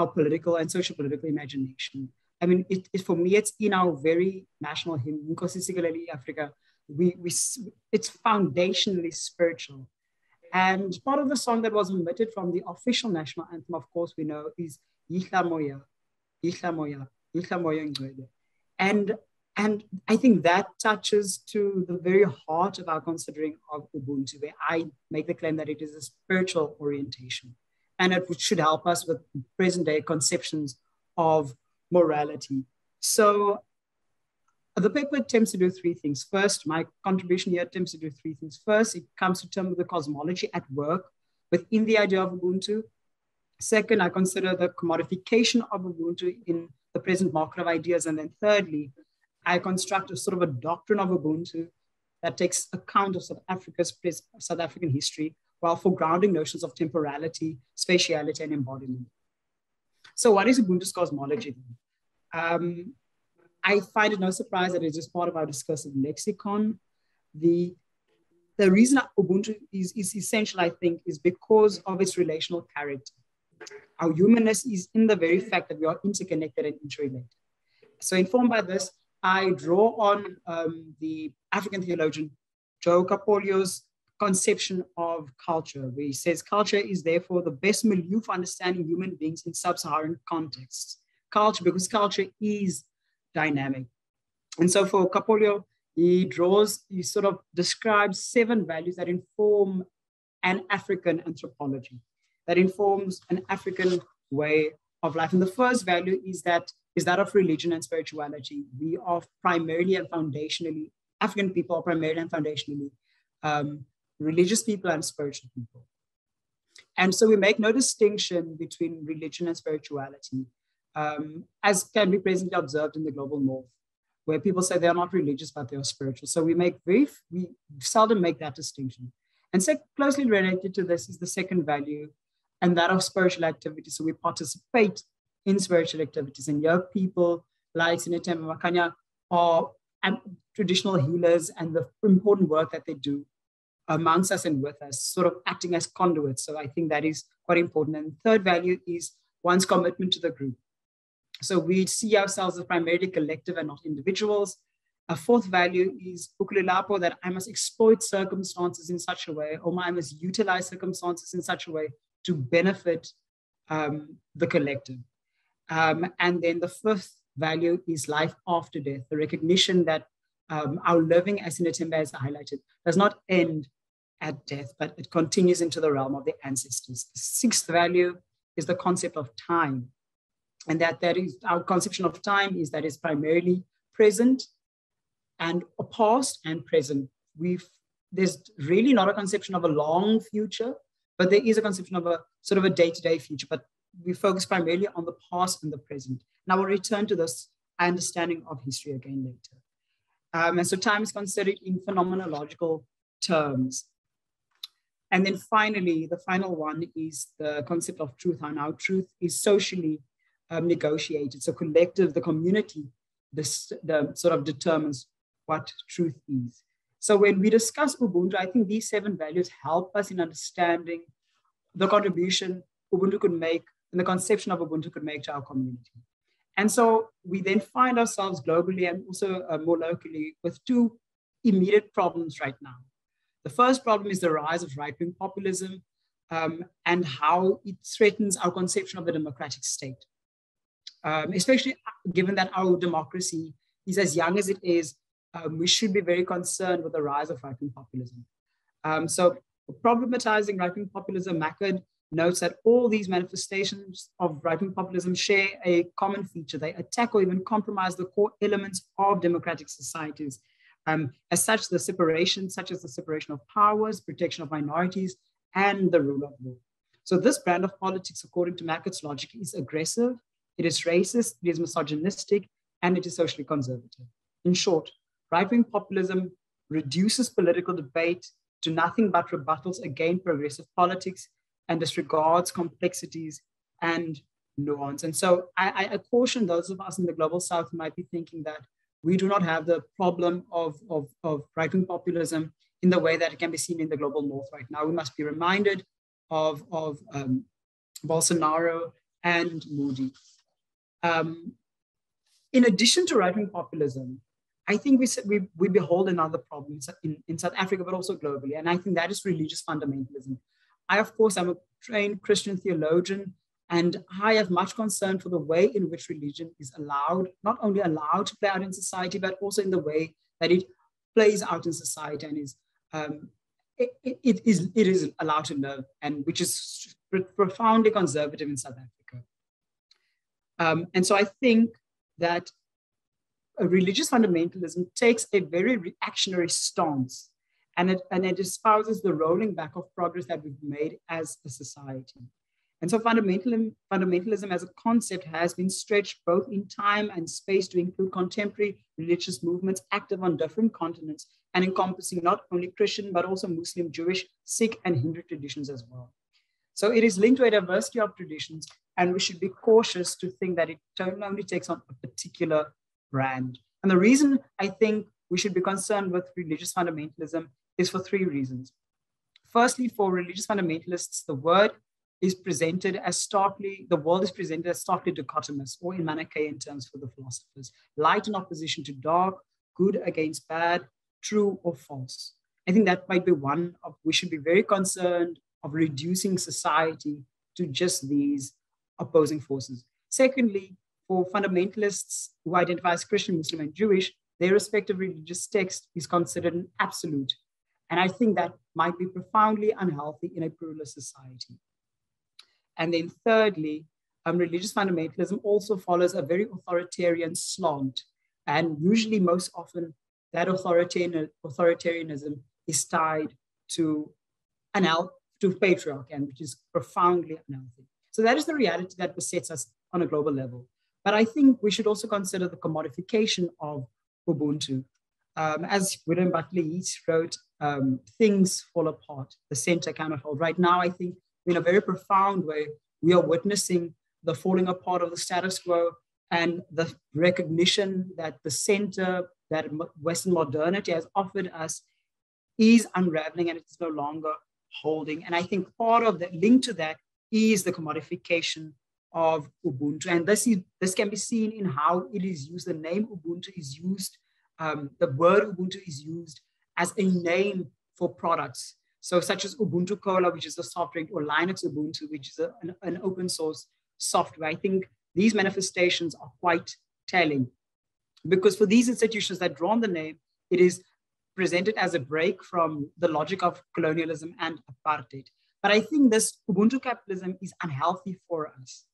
political and social political imagination. I mean, for me, it's in our very national hymn, Nkosisikelele Africa. It's foundationally spiritual. And part of the song that was omitted from the official national anthem, of course, we know is Yihla Moya, Yihla Moya, Yihla Moya Ngcwele. And I think that touches to the very heart of our considering of Ubuntu, where I make the claim that it is a spiritual orientation. And it should help us with present day conceptions of morality. So the paper attempts to do three things. First, my contribution here attempts to do three things. First, it comes to terms with the cosmology at work within the idea of Ubuntu. Second, I consider the commodification of Ubuntu in the present market of ideas. And then thirdly, I construct a sort of a doctrine of Ubuntu that takes account of South African history, while foregrounding notions of temporality, spatiality, and embodiment. So what is Ubuntu's cosmology then? I find it no surprise that it is part of our discursive lexicon. The reason Ubuntu is essential, I think, is because of its relational character. Our humanness is in the very fact that we are interconnected and interrelated. So informed by this, I draw on the African theologian Joe Capolio's conception of culture, where he says culture is therefore the best milieu for understanding human beings in sub-Saharan contexts. Culture, because culture is dynamic. And so for Kapoor, he sort of describes 7 values that inform an African anthropology, that informs an African way of life. And the first value is that of religion and spirituality. We are primarily and foundationally, African people are primarily and foundationally religious people and spiritual people. And so we make no distinction between religion and spirituality, as can be presently observed in the global north, where people say they're not religious, but they are spiritual. So we seldom make that distinction. And so closely related to this is the second value, and that of spiritual activity. So we participate in spiritual activities. And here people like Sinethemba, Makanya are traditional healers, and the important work that they do amongst us and with us, sort of acting as conduits. So I think that is quite important. And the third value is one's commitment to the group. So we see ourselves as primarily collective and not individuals. A fourth value is ukulelapo, that I must exploit circumstances in such a way, or I must utilize circumstances in such a way to benefit the collective. And then the fifth value is life after death, the recognition that our living, as Sinethemba has highlighted, does not end at death, but it continues into the realm of the ancestors. The sixth value is the concept of time. And that is our conception of time is that it's primarily present and past and present. There's really not a conception of a long future, but there is a conception of a sort of a day-to-day future, but we focus primarily on the past and the present. Now we'll return to this understanding of history again later. And so time is considered in phenomenological terms. And then finally, the final one is the concept of truth, and how truth is socially negotiated. So collective, the community, the sort of determines what truth is. So when we discuss Ubuntu, I think these 7 values help us in understanding the contribution Ubuntu could make and the conception of Ubuntu could make to our community. And so we then find ourselves globally and also more locally with 2 immediate problems right now. The first problem is the rise of right-wing populism and how it threatens our conception of the democratic state, especially given that our democracy is as young as it is. We should be very concerned with the rise of right-wing populism. So problematizing right-wing populism, Makanya notes that all these manifestations of right-wing populism share a common feature. They attack or even compromise the core elements of democratic societies. As such, such as the separation of powers, protection of minorities, and the rule of law. So this brand of politics, according to Makanya's logic, is aggressive, it is racist, it is misogynistic, and it is socially conservative. In short, right-wing populism reduces political debate to nothing but rebuttals against progressive politics and disregards complexities and nuance. And so I caution those of us in the global south who might be thinking that we do not have the problem of right-wing populism in the way that it can be seen in the global north right now. We must be reminded of Bolsonaro and Modi. In addition to right-wing populism, I think we behold another problem in South Africa, but also globally. And I think that is religious fundamentalism. I, of course, am a trained Christian theologian, and I have much concern for the way in which religion is not only allowed to play out in society, but also in the way that it plays out in society and is it is allowed to live, and which is profoundly conservative in South Africa. And so I think that religious fundamentalism takes a very reactionary stance, and it espouses the rolling back of progress that we've made as a society. And so fundamentalism as a concept has been stretched both in time and space to include contemporary religious movements active on different continents and encompassing not only Christian, but also Muslim, Jewish, Sikh, and Hindu traditions as well. So it is linked to a diversity of traditions, and we should be cautious to think that it only takes on a particular brand. And the reason I think we should be concerned with religious fundamentalism is for 3 reasons. Firstly, for religious fundamentalists, the world is presented as starkly dichotomous, or in Manichaean terms for the philosophers, light in opposition to dark, good against bad, true or false. I think that might be one of, we should be very concerned of reducing society to just these opposing forces. Secondly, for fundamentalists who identify as Christian, Muslim, and Jewish, their respective religious text is considered an absolute. And I think that might be profoundly unhealthy in a pluralist society. And then thirdly, religious fundamentalism also follows a very authoritarian slant. And usually, most often, that authoritarianism is tied to patriarchy, which is profoundly unhealthy. So that is the reality that besets us on a global level. But I think we should also consider the commodification of Ubuntu. As William Buckley Yeats wrote, things fall apart, the center cannot hold. Right now, I think in a very profound way, we are witnessing the falling apart of the status quo and the recognition that the center that Western modernity has offered us is unraveling and it is no longer holding. And I think part of the link to that is the commodification of Ubuntu. And this can be seen in how it is used. The name Ubuntu is used, the word Ubuntu is used as a name for products. So such as Ubuntu Cola, which is a soft drink, or Linux Ubuntu, which is an open source software. I think these manifestations are quite telling, because for these institutions that draw on the name, it is presented as a break from the logic of colonialism and apartheid. But I think this Ubuntu capitalism is unhealthy for us.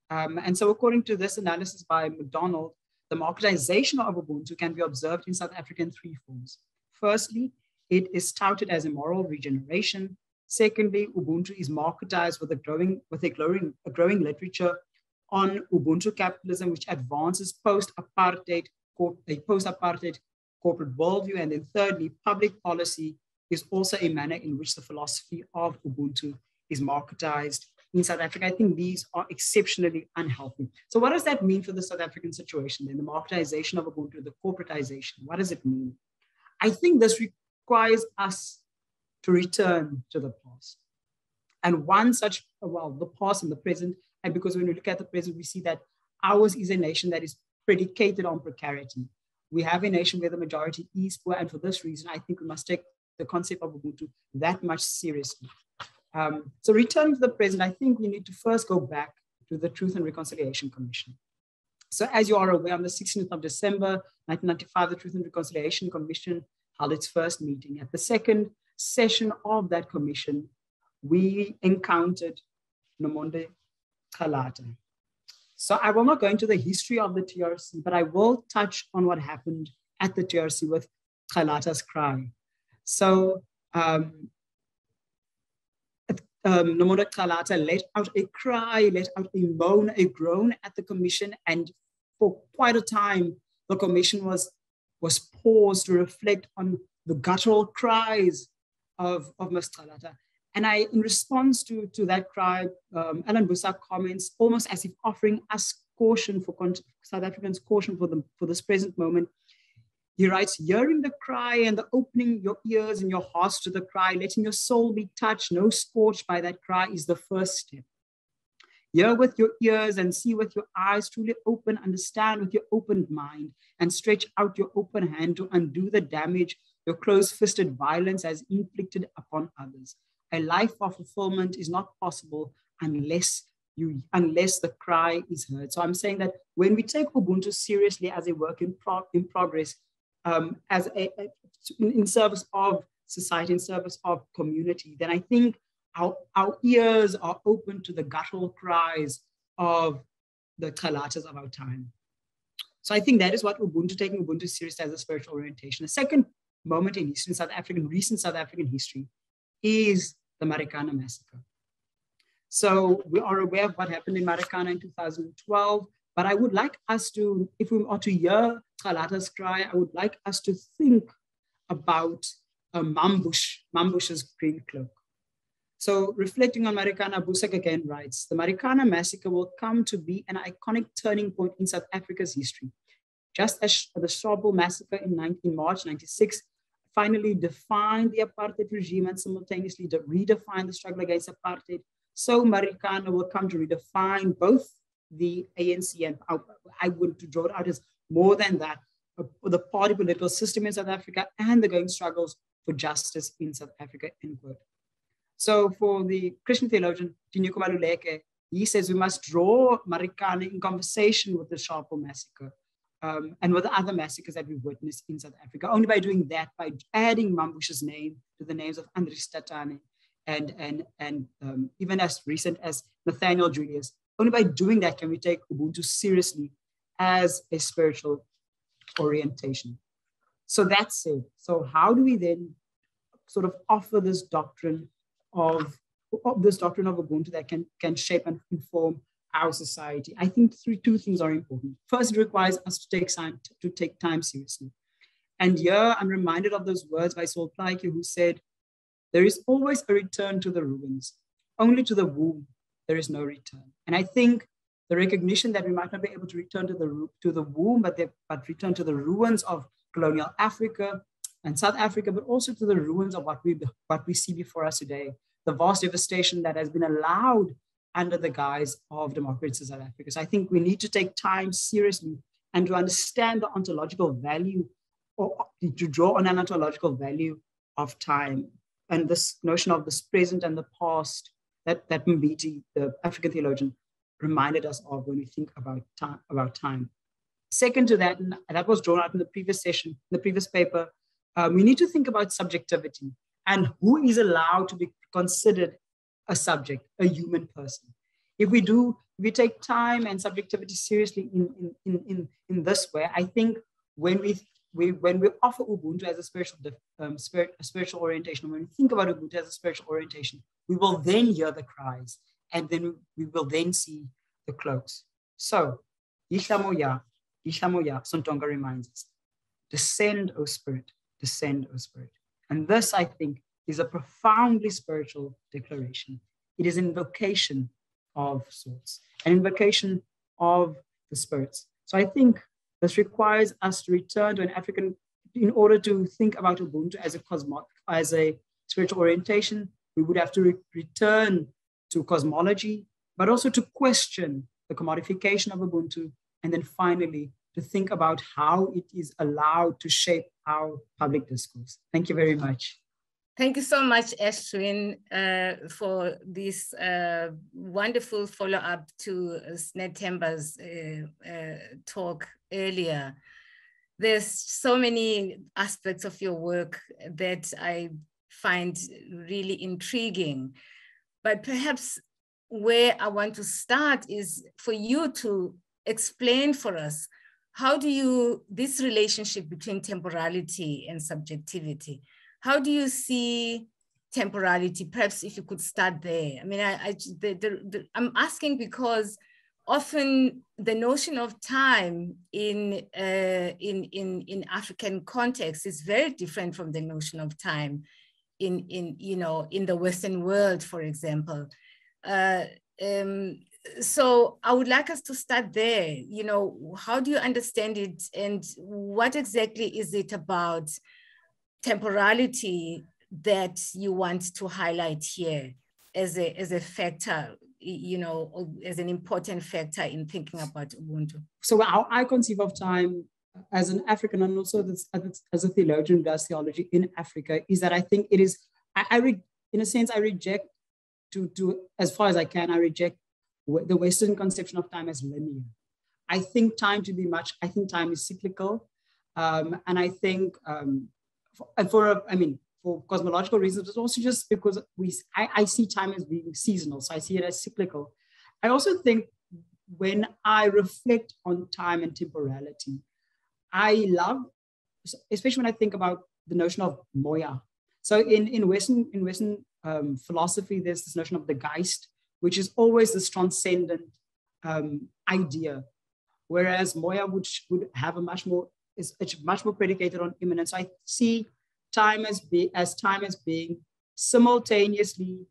And so according to this analysis by McDonald, the marketization of Ubuntu can be observed in South Africa in three forms. Firstly, it is touted as a moral regeneration. Secondly, Ubuntu is marketized with a growing literature on Ubuntu capitalism, which advances post-apartheid corporate worldview. And then thirdly, public policy is also a manner in which the philosophy of Ubuntu is marketized in South Africa. I think these are exceptionally unhealthy. So what does that mean for the South African situation then? The marketization of Ubuntu, the corporatization, what does it mean? I think this requires us to return to the past. And one such, the past and the present, and because when we look at the present, we see that ours is a nation that is predicated on precarity. We have a nation where the majority is poor, and for this reason, I think we must take the concept of Ubuntu that much seriously. So returning to the present, I think we need to first go back to the Truth and Reconciliation Commission. So as you are aware, on the 16th of December, 1995, the Truth and Reconciliation Commission held its first meeting. At the second session of that commission, we encountered Nomonde Khalata. So I will not go into the history of the TRC, but I will touch on what happened at the TRC with Khalata's cry. So Nomonde Khalata let out a cry, let out a moan, a groan at the commission, and for quite a time, the commission was paused to reflect on the guttural cries of Ms. Khalata. And in response to that cry, Alan Busak comments almost as if offering us caution for South Africans, caution for this present moment. He writes, hearing the cry and the opening your ears and your hearts to the cry, letting your soul be touched, no scorched by that cry is the first step. Hear with your ears and see with your eyes, truly open, understand with your open mind, and stretch out your open hand to undo the damage your close-fisted violence has inflicted upon others. A life of fulfillment is not possible unless the cry is heard. So I'm saying that when we take Ubuntu seriously as a work in progress, in service of society, in service of community, then I think our ears are open to the guttural cries of the Khalatas of our time. So I think that is what taking Ubuntu seriously as a spiritual orientation. The second moment in history, recent South African history, is the Marikana massacre. So we are aware of what happened in Marikana in 2012, but I would like us to, if we are to hear Khalata's cry, I would like us to think about Mambush's green cloak. So reflecting on Marikana, Busak again writes, the Marikana massacre will come to be an iconic turning point in South Africa's history. Just as the Sharpeville massacre in March 96 finally defined the apartheid regime and simultaneously redefined the struggle against apartheid, so Marikana will come to redefine both the ANC and I want to draw it out as more than that, the party political system in South Africa and the going struggles for justice in South Africa, end quote. So for the Christian theologian, Tinyuka Maluleke, he says we must draw Marikana in conversation with the Sharpeville massacre and with the other massacres that we witnessed in South Africa. Only by doing that, by adding Mambush's name to the names of Andries Tatane and even as recent as Nathaniel Julius, only by doing that can we take Ubuntu seriously as a spiritual orientation. So that's it. So how do we then sort of offer this doctrine of Ubuntu that can shape and inform our society? I think two things are important. First, it requires us to take time seriously. And here I'm reminded of those words by Saul Plaatje, who said, there is always a return to the ruins. Only to the womb, there is no return. And I think the recognition that we might not be able to return to the womb, but return to the ruins of colonial Africa and South Africa, but also to the ruins of what we see before us today, the vast devastation that has been allowed under the guise of democracy in South Africa. So I think we need to take time seriously and to understand the ontological value, or to draw on an ontological value of time. And this notion of this present and the past that Mbiti, the African theologian, reminded us of when we think about time. Second to that, and that was drawn out in the previous session, the previous paper, we need to think about subjectivity and who is allowed to be considered a subject, a human person. If we take time and subjectivity seriously in this way, I think when we offer Ubuntu as a spiritual orientation, when we think about Ubuntu as a spiritual orientation, we will then hear the cries, and then we will then see the cloaks. So, Yishamoya, Sontonga reminds us, descend, O Spirit, descend, O Spirit. And this, I think, is a profoundly spiritual declaration. It is an invocation of sorts, an invocation of the spirits. So I think this requires us to return to an African, in order to think about Ubuntu as a spiritual orientation, we would have to return to cosmology, but also to question the commodification of Ubuntu, and then finally to think about how it is allowed to shape our public discourse. Thank you very much. Thank you so much, Ashwin, for this wonderful follow-up to Sinethemba's talk earlier. There's so many aspects of your work that I find really intriguing, but perhaps where I want to start is for you to explain for us, how do you, this relationship between temporality and subjectivity, how do you see temporality? Perhaps if you could start there. I mean, I'm asking because often the notion of time in African context is very different from the notion of time in the Western world, for example. So I would like us to start there. You know, how do you understand it, and what exactly is it about temporality that you want to highlight here as a factor, you know, as an important factor in thinking about Ubuntu? So how I conceive of time as an African, and also as a theologian who does theology in Africa, is that I think it is, in a sense, I reject, to as far as I can, I reject the Western conception of time as linear. I think time is cyclical. And I think, for cosmological reasons, it's also just because I see time as being seasonal. So I see it as cyclical. I also think when I reflect on time and temporality, I love, especially when I think about the notion of moya. So in Western philosophy, there's this notion of the Geist, which is always this transcendent idea, whereas moya would have it's much more predicated on immanence. So I see time as being simultaneously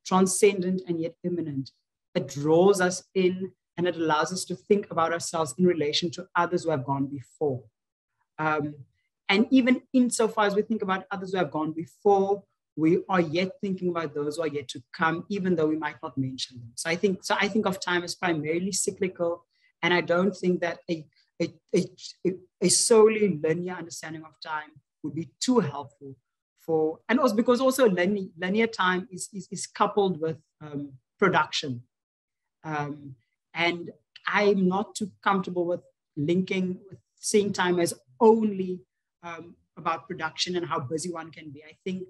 transcendent and yet immanent. It draws us in, and it allows us to think about ourselves in relation to others who have gone before. And even insofar as we think about others who have gone before, we are yet thinking about those who are yet to come, even though we might not mention them. So I think of time as primarily cyclical, and I don't think that a solely linear understanding of time would be too helpful and also because also linear time is coupled with production. And I'm not too comfortable with seeing time as only about production and how busy one can be. I think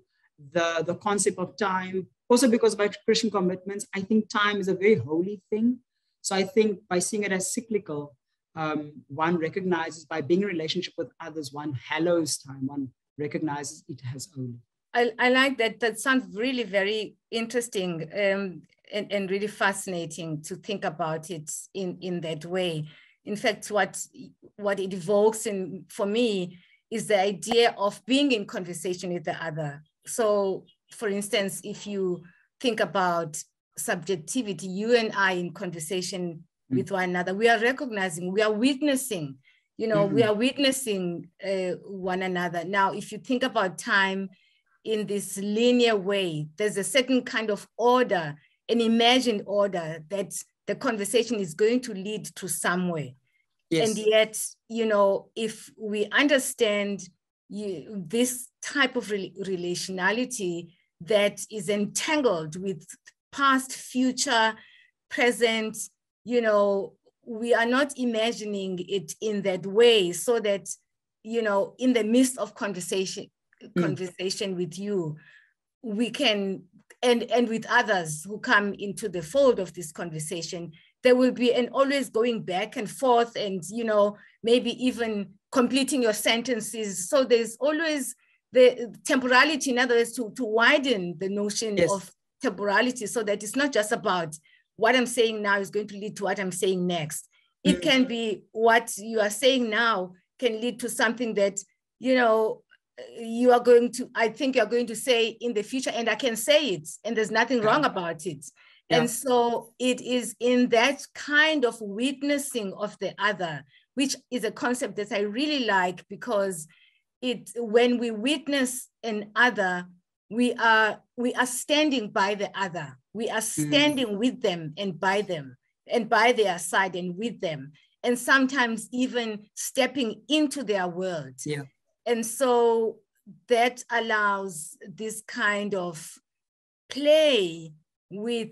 the concept of time, also because of my Christian commitments, I think time is a very holy thing. So I think by seeing it as cyclical, one recognizes by being in a relationship with others, one hallows time, one recognizes it has only. I like that. That sounds really very interesting and really fascinating to think about it in that way. In fact, what it evokes for me is the idea of being in conversation with the other. So, for instance, if you think about subjectivity, you and I in conversation with one another, we are recognizing, we are witnessing, we are witnessing one another. Now, if you think about time in this linear way, there's a certain kind of order, an imagined order that the conversation is going to lead to somewhere. Yes. And yet, if we understand this type of relationality that is entangled with past, future, present, we are not imagining it in that way, so that, in the midst of conversation with you, we can, and with others who come into the fold of this conversation, there will be an always going back and forth and, maybe even completing your sentences. So there's always the temporality, in other words, to widen the notion yes. of temporality, so that it's not just about what I'm saying now is going to lead to what I'm saying next. It can be what you are saying now can lead to something that, you are going to, I think you're going to say in the future, and I can say it, and there's nothing wrong about it. Yeah. And so it is in that kind of witnessing of the other, which is a concept that I really like, because when we witness an other, we are standing by the other. We are standing with them and by them, and by their side and with them, and sometimes even stepping into their world. Yeah. And so that allows this kind of play with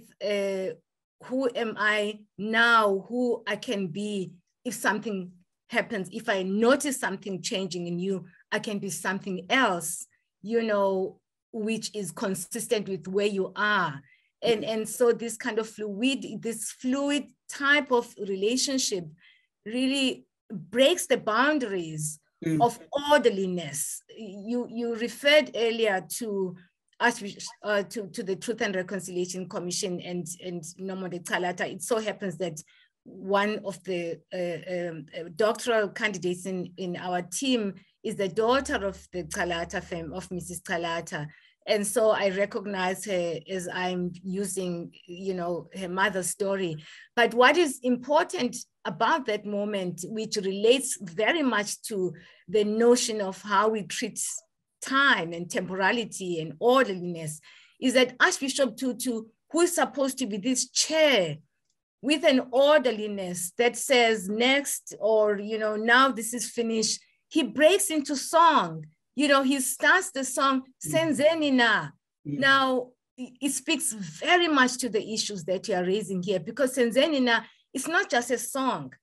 who am I now, who I can be if something happens. If I notice something changing in you, I can be something else, which is consistent with where you are. And so this kind of fluid type of relationship really breaks the boundaries of orderliness. You referred earlier to the Truth and Reconciliation Commission and Gobodo-Madikizela. It so happens that one of the doctoral candidates in our team is the daughter of the Calata fame, of Mrs. Calata. And so I recognize her as I'm using, her mother's story. But what is important about that moment, which relates very much to the notion of how we treat time and temporality and orderliness, is that Archbishop Tutu, who is supposed to be this chair with an orderliness that says next, or, now this is finished, he breaks into song. He starts the song, Senzenina. Now, it speaks very much to the issues that you are raising here, because Senzenina is not just a song.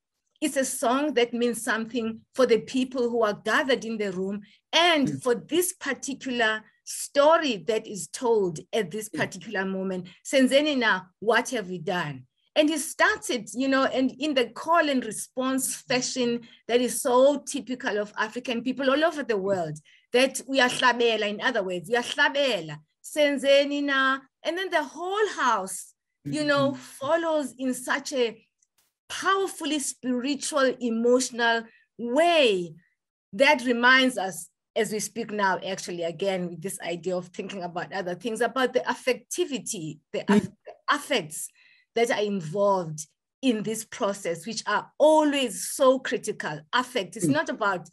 It's a song that means something for the people who are gathered in the room, and for this particular story that is told at this particular moment. Senzenina, what have we done? And he starts it, and in the call and response fashion that is so typical of African people all over the world, that we are hlabela, in other words, we are hlabela, senzenina, and then the whole house, follows in such a powerfully spiritual, emotional way that reminds us, as we speak now, actually, again, with this idea of thinking about other things, about the affectivity, the affects that are involved in this process, which are always so critical. Affect is not about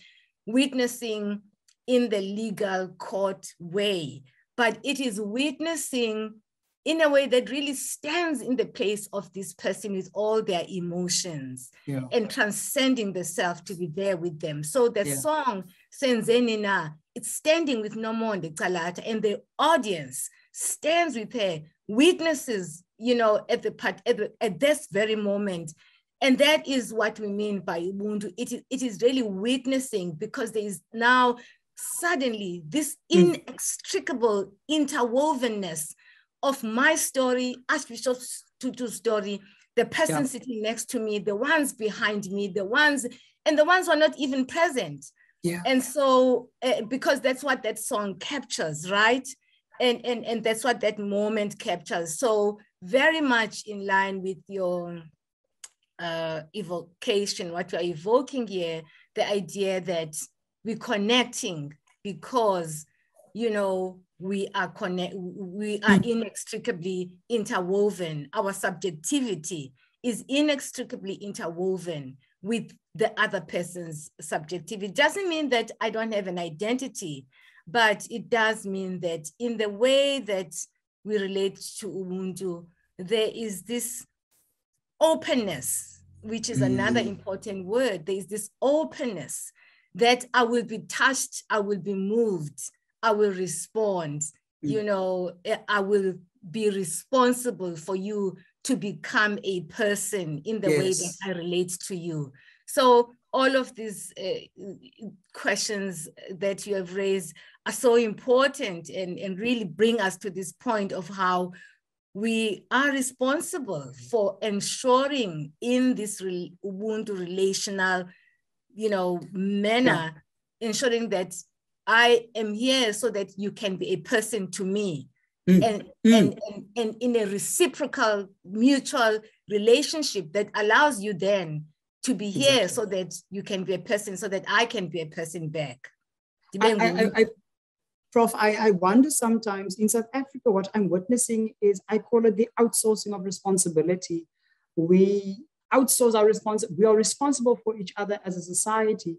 witnessing in the legal court way, but it is witnessing in a way that really stands in the place of this person with all their emotions and transcending the self to be there with them. So the song, Senzenina, it's standing with Nomonde Kalata, and the audience stands with her, witnesses, you know, at this very moment. And that is what we mean by Ubuntu. It is really witnessing, because there is now suddenly this inextricable interwovenness of my story, Archbishop Tutu's story, the person sitting next to me, the ones behind me, the ones who are not even present. And so, because that's what that song captures, right? And that's what that moment captures. So very much in line with your evocation, what you're evoking here, the idea that we're connecting because, you know, we are inextricably interwoven. Our subjectivity is inextricably interwoven with the other person's subjectivity. It doesn't mean that I don't have an identity, but it does mean that in the way that we relate to Ubuntu, there is this openness, which is another important word. There is this openness that I will be touched, I will be moved, I will respond, you know, I will be responsible for you to become a person in the way that I relate to you. So all of these questions that you have raised are so important and really bring us to this point of how we are responsible for ensuring in this Ubuntu relational, you know, manner, ensuring that I am here so that you can be a person to me. And in a reciprocal, mutual relationship that allows you then to be here so that you can be a person, so that I can be a person back. Prof, I wonder sometimes in South Africa, what I'm witnessing is, I call it the outsourcing of responsibility. We outsource our responsibility. We are responsible for each other as a society,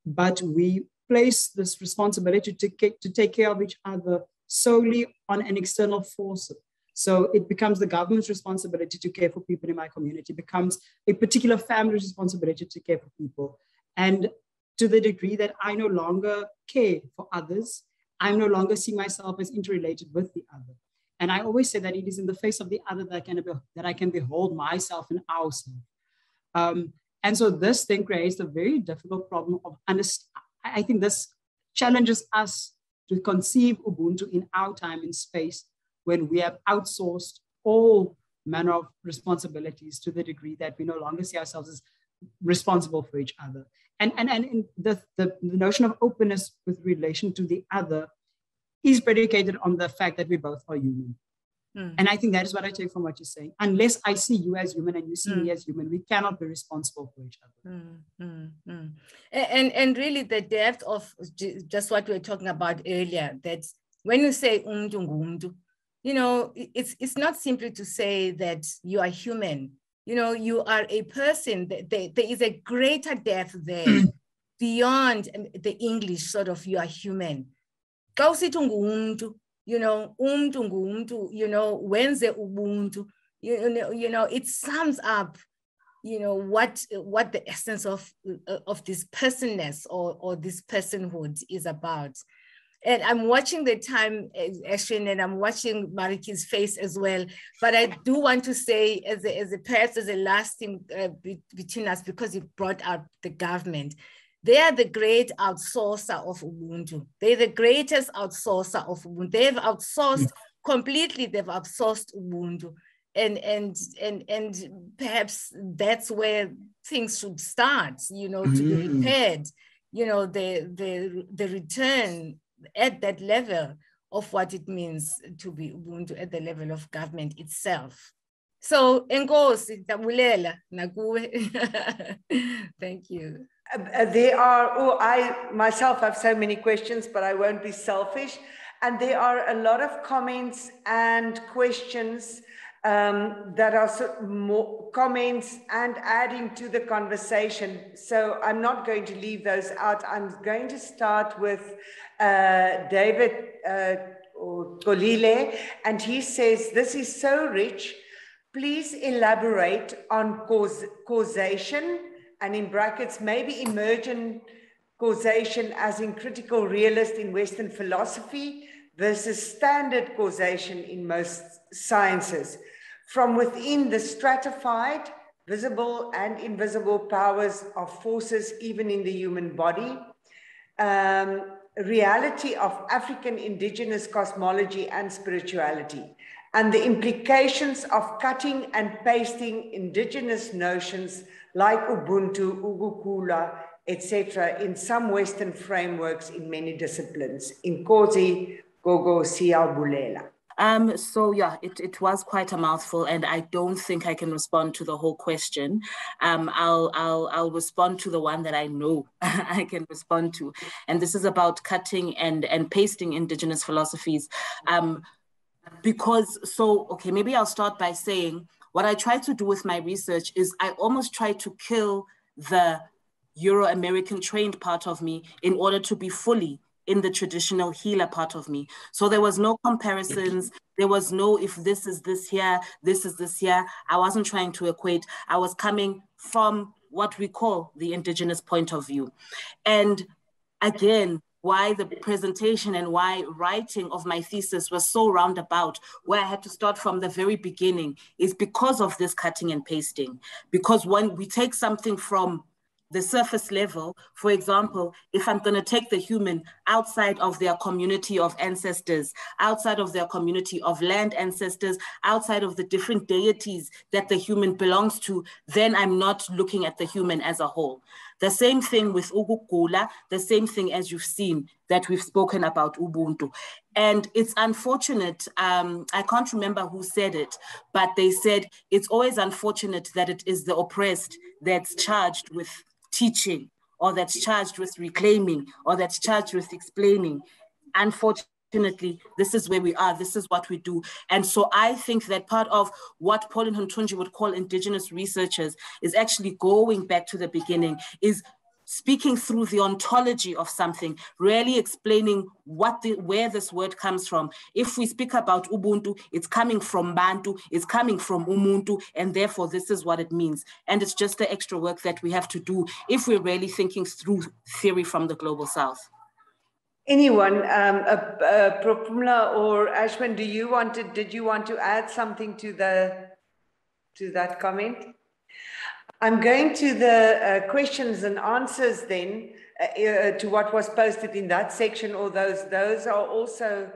but we place this responsibility to take care of each other solely on an external force. So it becomes the government's responsibility to care for people in my community, it becomes a particular family's responsibility to care for people. And to the degree that I no longer care for others, I no longer see myself as interrelated with the other. And I always say that it is in the face of the other that I can behold myself and ourselves. And so this then creates a very difficult problem of understanding. I think this challenges us to conceive Ubuntu in our time and space when we have outsourced all manner of responsibilities to the degree that we no longer see ourselves as responsible for each other. And the notion of openness with relation to the other is predicated on the fact that we both are human. And I think that is what I take from what you're saying. Unless I see you as human and you see me as human, we cannot be responsible for each other. And really the depth of just what we were talking about earlier, that when you say you know, it's not simply to say that you are human. You know, you are a person. There is a greater depth there beyond the English sort of you are human. You know, you know, wenze Ubuntu, you know, it sums up, you know, what the essence of this personness or this personhood is about. And I'm watching the time, Ashwin, and I'm watching Mariki's face as well. But I do want to say, perhaps as a last thing between us, because you brought out the government, they are the great outsourcer of Ubuntu. They're the greatest outsourcer of Ubuntu. They've outsourced completely. They've outsourced Ubuntu, and perhaps that's where things should start. You know, to be repaired. You know, the return at that level of what it means to be Ubuntu at the level of government itself. So, enkosi tabulela nakuwe. Thank you. I myself have so many questions, but I won't be selfish. And there are a lot of comments and questions that are more comments and adding to the conversation. So I'm not going to leave those out. I'm going to start with David Kolile, and he says, this is so rich. Please elaborate on causation, and in brackets, maybe emergent causation as in critical realist in Western philosophy versus standard causation in most sciences. From within the stratified, visible and invisible powers of forces, even in the human body, reality of African indigenous cosmology and spirituality, and the implications of cutting and pasting indigenous notions like Ubuntu, Ugukula, etc., in some Western frameworks in many disciplines. Inkosi Gogo Siyabulela. So yeah, it was quite a mouthful, and I don't think I can respond to the whole question. I'll respond to the one that I know I can respond to, and this is about cutting and pasting indigenous philosophies. Okay, maybe I'll start by saying what I try to do with my research is I almost try to kill the Euro-American trained part of me in order to be fully in the traditional healer part of me. So there was no comparisons. There was no, if this is this here, this is this here. I wasn't trying to equate. I was coming from what we call the indigenous point of view. And again, why the presentation and why writing of my thesis was so roundabout, where I had to start from the very beginning, is because of this cutting and pasting. Because when we take something from the surface level, for example, if I'm going to take the human outside of their community of ancestors, outside of their community of land ancestors, outside of the different deities that the human belongs to, then I'm not looking at the human as a whole. The same thing with Ugukula, the same thing as you've seen that we've spoken about Ubuntu. And it's unfortunate, I can't remember who said it, but they said it's always unfortunate that it is the oppressed that's charged with teaching, or that's charged with reclaiming, or that's charged with explaining. Unfortunately, this is where we are, this is what we do. And so I think that part of what Pauline Huntunji would call indigenous researchers is actually going back to the beginning, is speaking through the ontology of something, really explaining where this word comes from. If we speak about Ubuntu, it's coming from Bantu, it's coming from Umuntu, and therefore this is what it means. And it's just the extra work that we have to do if we're really thinking through theory from the global south. Anyone, Pumla or Ashwin, did you want to add something to that comment? I'm going to the questions and answers then to what was posted in that section, or those are also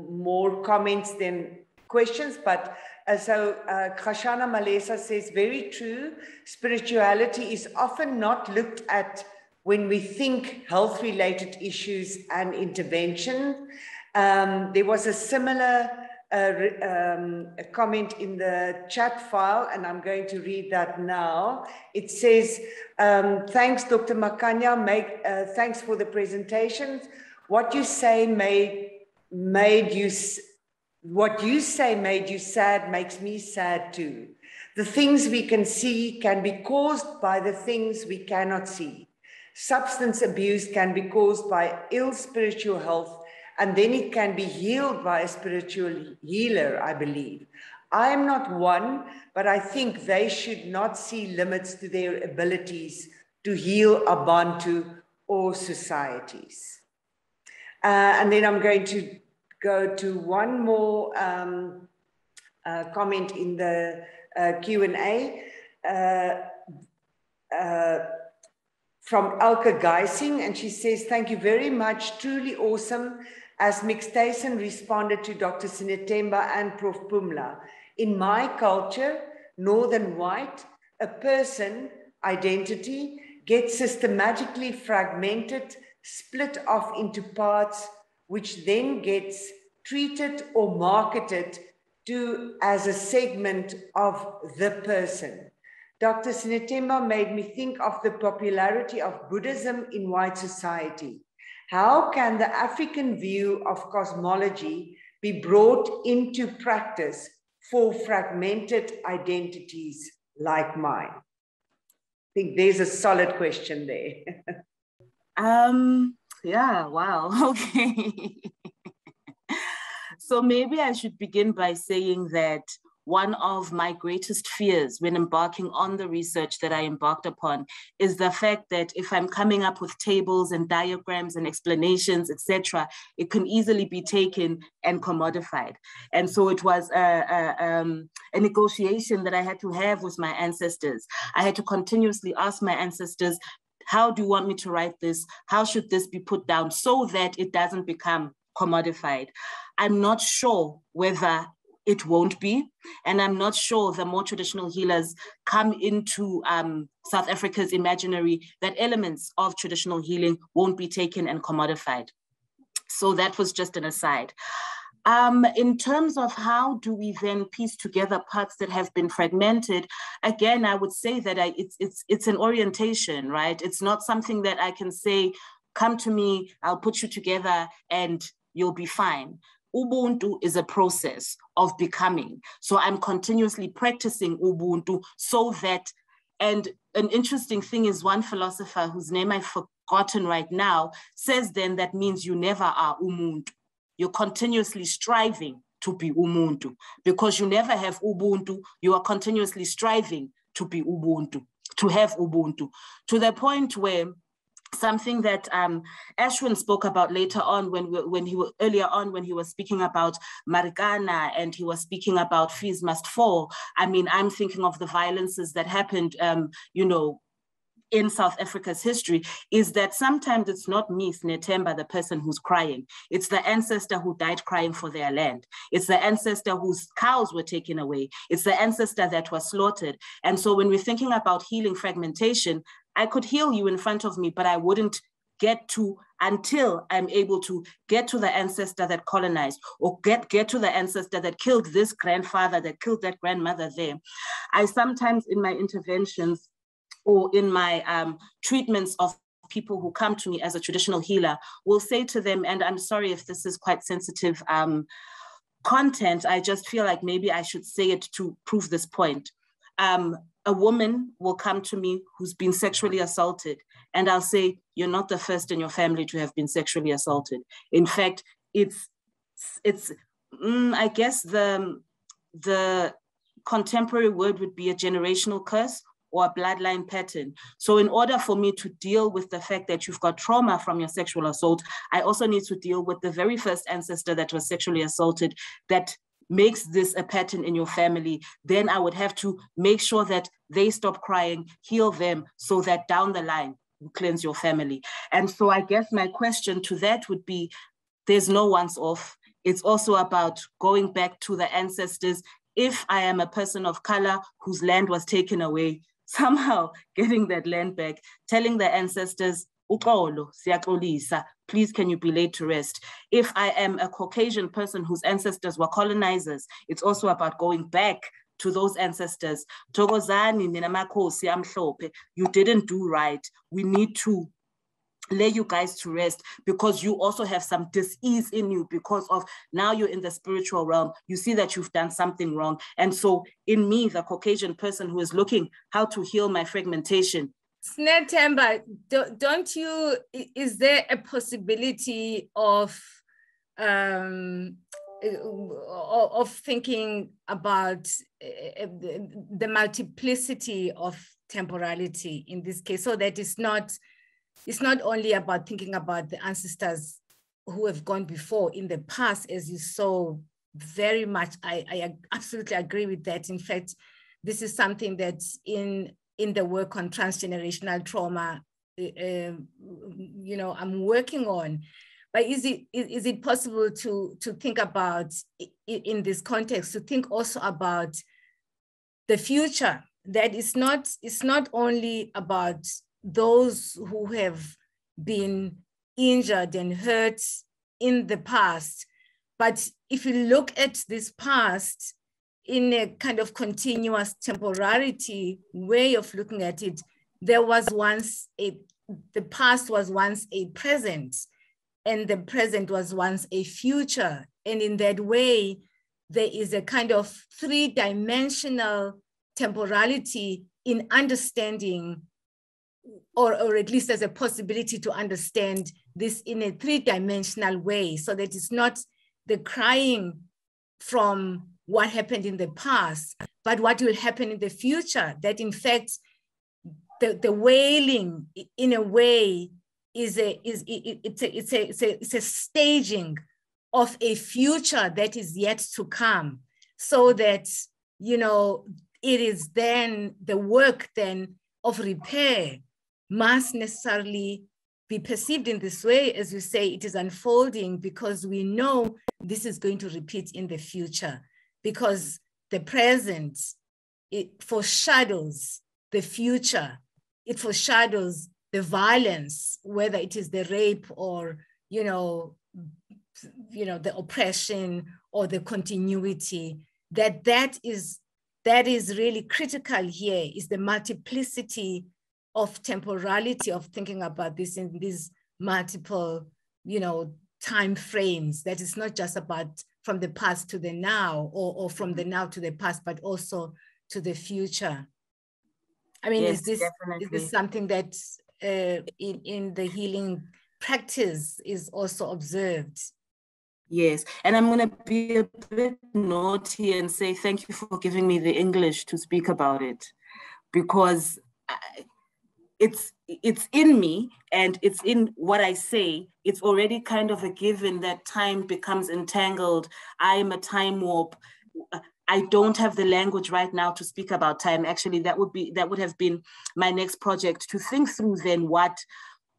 more comments than questions. But so Khashana Malesa says, very true, spirituality is often not looked at when we think health-related issues and intervention. There was a similar a comment in the chat file, and I'm going to read that now. It says, thanks, Dr. Makanya, thanks for the presentations. What you say made you sad makes me sad too. The things we can see can be caused by the things we cannot see. Substance abuse can be caused by ill spiritual health, and then it can be healed by a spiritual healer, I believe. I am not one, but I think they should not see limits to their abilities to heal Ubuntu or societies. And then I'm going to go to one more comment in the Q&A from Elke Geising, and she says, thank you very much, truly awesome, as Thyssen responded to Dr. Sinethemba and Prof. Pumla. In my culture, Northern White, a person, identity, gets systematically fragmented, split off into parts, which then gets treated or marketed to as a segment of the person. Dr. Sinethemba made me think of the popularity of Buddhism in white society. How can the African view of cosmology be brought into practice for fragmented identities like mine? I think there's a solid question there. Yeah, wow, okay. So maybe I should begin by saying that one of my greatest fears when embarking on the research that I embarked upon is the fact that if I'm coming up with tables and diagrams and explanations, etc., it can easily be taken and commodified. And so it was a negotiation that I had to have with my ancestors. I had to continuously ask my ancestors, how do you want me to write this? How should this be put down so that it doesn't become commodified? I'm not sure whether it won't be. And I'm not sure the more traditional healers come into South Africa's imaginary that elements of traditional healing won't be taken and commodified. So that was just an aside. In terms of how do we then piece together parts that have been fragmented, again, I would say that it's an orientation, right? It's not something that I can say, come to me, I'll put you together and you'll be fine. Ubuntu is a process of becoming. So I'm continuously practicing Ubuntu so that, and an interesting thing is one philosopher whose name I've forgotten right now says then that means you never are Ubuntu. You're continuously striving to be Ubuntu because you never have Ubuntu. You are continuously striving to be Ubuntu, to have Ubuntu, to the point where something that Ashwin spoke about later on earlier on when he was speaking about Marikana and he was speaking about fees must fall. I mean, I'm thinking of the violences that happened, in South Africa's history, is that sometimes it's not me, Sinethemba, the person who's crying. It's the ancestor who died crying for their land. It's the ancestor whose cows were taken away. It's the ancestor that was slaughtered. And so when we're thinking about healing fragmentation, I could heal you in front of me, but I wouldn't get to until I'm able to get to the ancestor that colonized or get to the ancestor that killed this grandfather, that killed that grandmother there. I sometimes in my interventions or in my treatments of people who come to me as a traditional healer will say to them, and I'm sorry if this is quite sensitive content, I just feel like maybe I should say it to prove this point. A woman will come to me who's been sexually assaulted, and I'll say, you're not the first in your family to have been sexually assaulted. In fact, it's I guess the contemporary word would be a generational curse or a bloodline pattern. So in order for me to deal with the fact that you've got trauma from your sexual assault, I also need to deal with the very first ancestor that was sexually assaulted that makes this a pattern in your family. Then I would have to make sure that they stop crying, heal them, so that down the line, you cleanse your family. And so I guess my question to that would be, there's no once off. It's also about going back to the ancestors. If I am a person of color whose land was taken away, somehow getting that land back, telling the ancestors, please can you be laid to rest. If I am a Caucasian person whose ancestors were colonizers, it's also about going back to those ancestors. You didn't do right. We need to lay you guys to rest because you also have some dis-ease in you because of now you're in the spiritual realm. You see that you've done something wrong. And so in me, the Caucasian person who is looking how to heal my fragmentation. Sinethemba, don't you, is there a possibility of thinking about the multiplicity of temporality in this case, so that it's not only about thinking about the ancestors who have gone before in the past, as you saw very much. I absolutely agree with that. In fact, this is something that in the work on transgenerational trauma, I'm working on. But is it possible to think about, in this context, to think also about the future, that it's not only about those who have been injured and hurt in the past, but if you look at this past in a kind of continuous temporality way of looking at it, the past was once a present, and the present was once a future. And in that way, there is a kind of three-dimensional temporality in understanding, or at least there's a possibility to understand this in a three-dimensional way, so that it's not the crying from what happened in the past, but what will happen in the future, that in fact, the wailing in a way it's a staging of a future that is yet to come, so that, you know, it is then the work then of repair must necessarily be perceived in this way. As we say, it is unfolding because we know this is going to repeat in the future, because the present, it foreshadows the future. It foreshadows the violence, whether it is the rape or, you know, the oppression or the continuity. That is really critical here, is the multiplicity of temporality of thinking about this in these multiple, you know, time frames. That is not just about from the past to the now, or from the now to the past, but also to the future. I mean, yes, is this something that in the healing practice is also observed? Yes, and I'm going to be a bit naughty and say thank you for giving me the English to speak about it, because it's in me and it's in what I say. It's already kind of a given that time becomes entangled. I am a time warp. I don't have the language right now to speak about time. Actually, that would have been my next project, to think through then what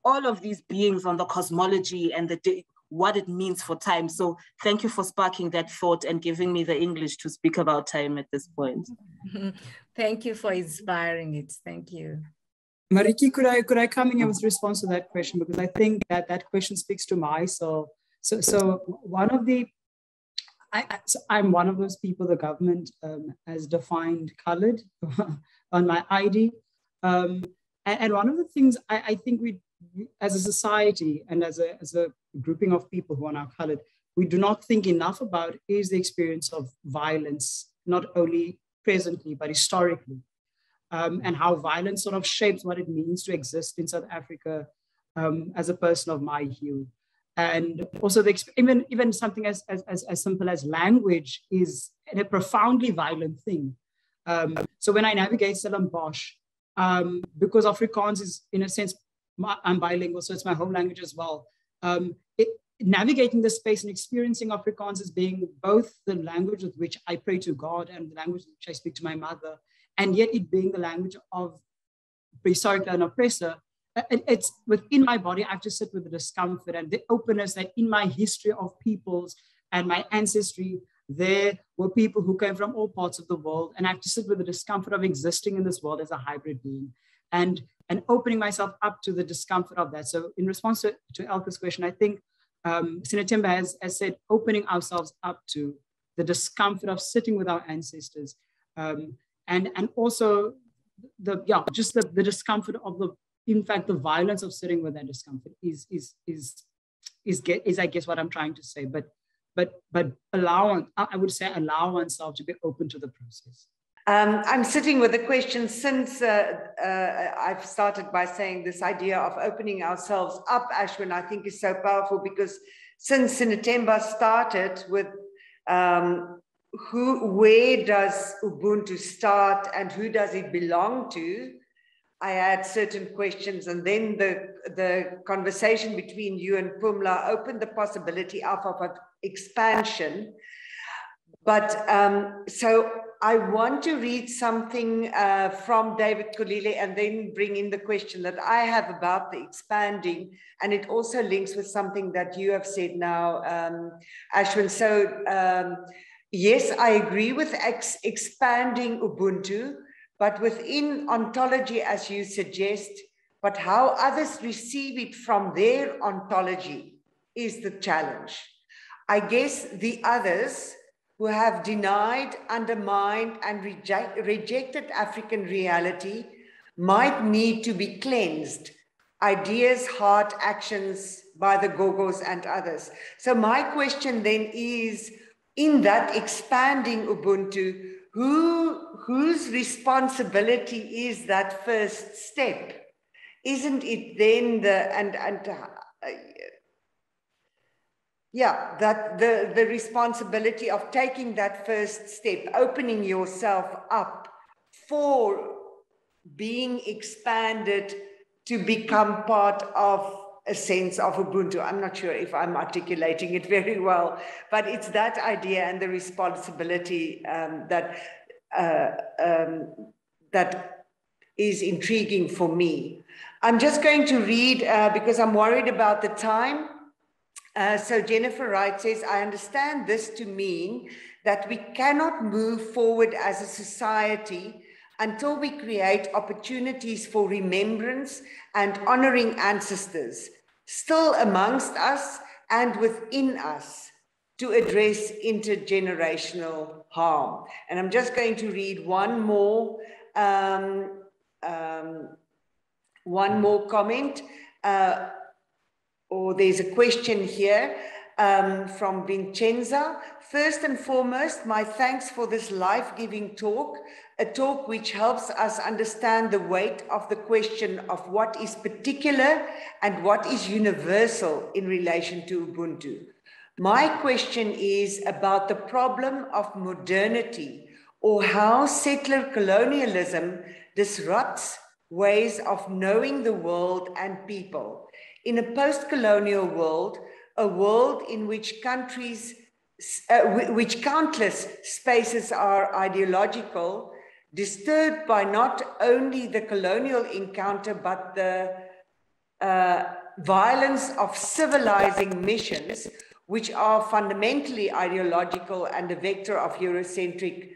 all of these beings on the cosmology and what it means for time. So thank you for sparking that thought and giving me the English to speak about time at this point. Thank you for inspiring it. Thank you. Mariki, could I come in with response to that question? Because I think that question speaks to my soul. So one of the, I'm one of those people the government has defined colored on my ID. And one of the things I think we, as a society and as a grouping of people who are now colored, we do not think enough about is the experience of violence, not only presently, but historically. And how violence sort of shapes what it means to exist in South Africa as a person of my hue. And also even something as simple as language is a profoundly violent thing. So when I navigate Stellenbosch, because Afrikaans is, in a sense, I'm bilingual, so it's my home language as well. Navigating the space and experiencing Afrikaans as being both the language with which I pray to God and the language with which I speak to my mother, and yet it being the language of prehistoric and oppressor, it's within my body. I have to sit with the discomfort and the openness that in my history of peoples and my ancestry, there were people who came from all parts of the world, and I have to sit with the discomfort of existing in this world as a hybrid being, and opening myself up to the discomfort of that. So in response to Elke's question, I think Sinethemba has said, opening ourselves up to the discomfort of sitting with our ancestors, and also the discomfort of the violence of sitting with that discomfort is I guess what I'm trying to say, but allow oneself to be open to the process. I'm sitting with a question since I've started by saying this idea of opening ourselves up, Ashwin, I think is so powerful, because since Sinethemba started with where does Ubuntu start and who does it belong to, I had certain questions, and then the conversation between you and Pumla opened the possibility of expansion. But so I want to read something from David Kulile and then bring in the question that I have about the expanding, and it also links with something that you have said now, Ashwin. So yes, I agree with expanding Ubuntu, but within ontology, as you suggest, but how others receive it from their ontology is the challenge. I guess the others who have denied, undermined, and rejected African reality might need to be cleansed. Ideas, heart, actions by the Gogos and others. So my question then is, in that expanding Ubuntu, whose responsibility is that first step? Isn't it then Yeah, that the responsibility of taking that first step, opening yourself up for being expanded to become part of a sense of Ubuntu. I'm not sure if I'm articulating it very well, but it's that idea and the responsibility that is intriguing for me. I'm just going to read because I'm worried about the time. So Jennifer Wright says, I understand this to mean that we cannot move forward as a society until we create opportunities for remembrance and honoring ancestors, still amongst us and within us, to address intergenerational harm. And I'm just going to read one more comment. Or there's a question here from Vincenza. First and foremost, my thanks for this life-giving talk, a talk which helps us understand the weight of the question of what is particular and what is universal in relation to Ubuntu. My question is about the problem of modernity, or how settler colonialism disrupts ways of knowing the world and people. In a post-colonial world, a world in which countless spaces are ideological, disturbed by not only the colonial encounter, but the violence of civilizing missions, which are fundamentally ideological and a vector of Eurocentric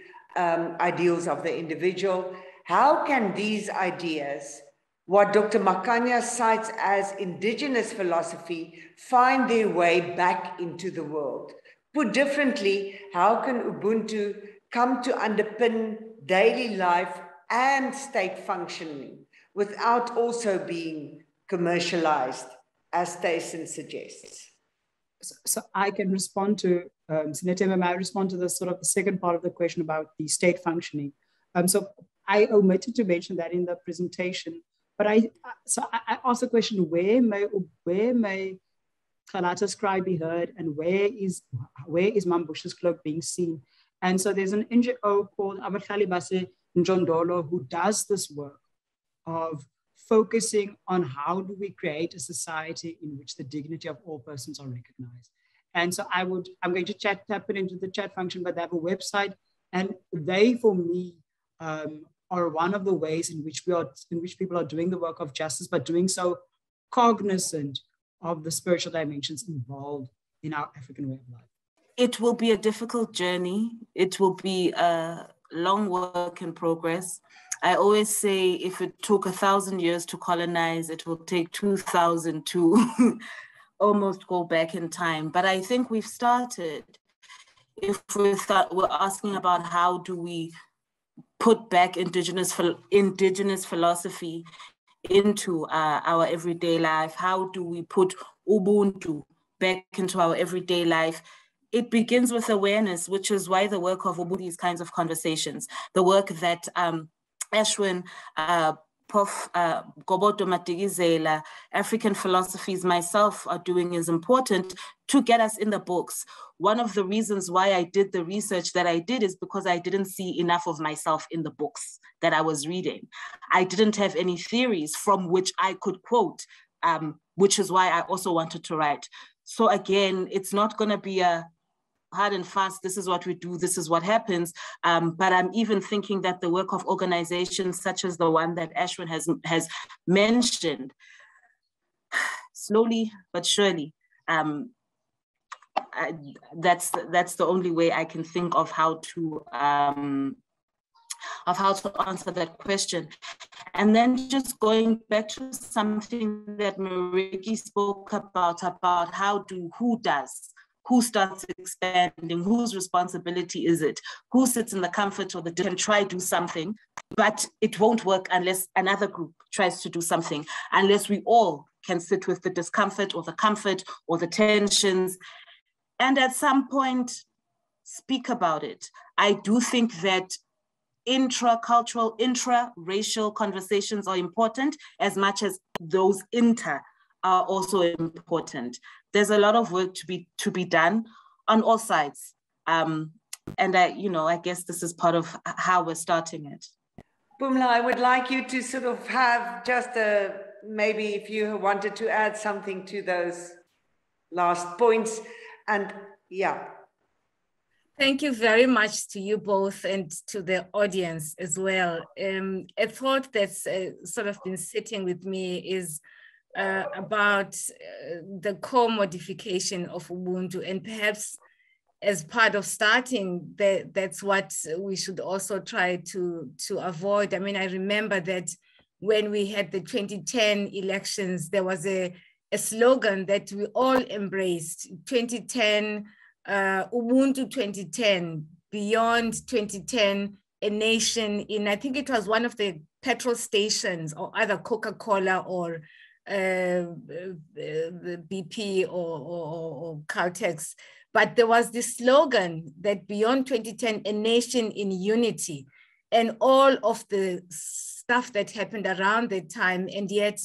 ideals of the individual. How can these ideas, what Dr. Makanya cites as indigenous philosophy, find their way back into the world? Put differently, how can Ubuntu come to underpin daily life and state functioning without also being commercialized, as Thyssen suggests? So I can respond to, Sinethemba, may I respond to the sort of the second part of the question about the state functioning? So I omitted to mention that in the presentation, but I asked the question, where may Kgalata's cry be heard, and where is Mambush's cloak being seen? And so there's an NGO called Abahlali Njondolo who does this work of focusing on how do we create a society in which the dignity of all persons are recognized. And so I'm going to tap it into the chat function, but they have a website, and they, for me, are one of the ways in which people are doing the work of justice, but doing so cognizant of the spiritual dimensions involved in our African way of life. It will be a difficult journey. It will be a long work in progress. I always say if it took 1,000 years to colonize, it will take 2,000 to almost go back in time. But I think we've started. If we're asking about how do we put back indigenous philosophy into our everyday life, how do we put Ubuntu back into our everyday life? It begins with awareness, which is why the work of Ubuntu, these kinds of conversations, the work that Ashwin, Gobodo-Madikizela, African philosophies, myself are doing is important to get us in the books. One of the reasons why I did the research that I did is because I didn't see enough of myself in the books that I was reading. I didn't have any theories from which I could quote, which is why I also wanted to write. So again, it's not going to be a hard and fast, this is what we do, this is what happens. But I'm even thinking that the work of organizations such as the one that Ashwin has mentioned, slowly but surely, that's the only way I can think of how to answer that question. And then just going back to something that Mariki spoke about who starts expanding, whose responsibility is it? Who sits in the comfort or can try to do something, but it won't work unless another group tries to do something, unless we all can sit with the discomfort or the comfort or the tensions, and at some point speak about it. I do think that intra-cultural, intra-racial conversations are important as much as those are also important. There's a lot of work to be done on all sides. And I guess this is part of how we're starting it. Pumla, I would like you to sort of have just maybe if you wanted to add something to those last points. And yeah. Thank you very much to you both and to the audience as well. A thought that's sort of been sitting with me is about the core modification of Ubuntu, and perhaps as part of starting, that's what we should also try to avoid. I mean, I remember that when we had the 2010 elections, there was a slogan that we all embraced, 2010, Ubuntu 2010, beyond 2010, a nation in, I think it was one of the petrol stations or either Coca-Cola or BP or Caltex. But there was this slogan that beyond 2010, a nation in unity, and all of the stuff that happened around that time. And yet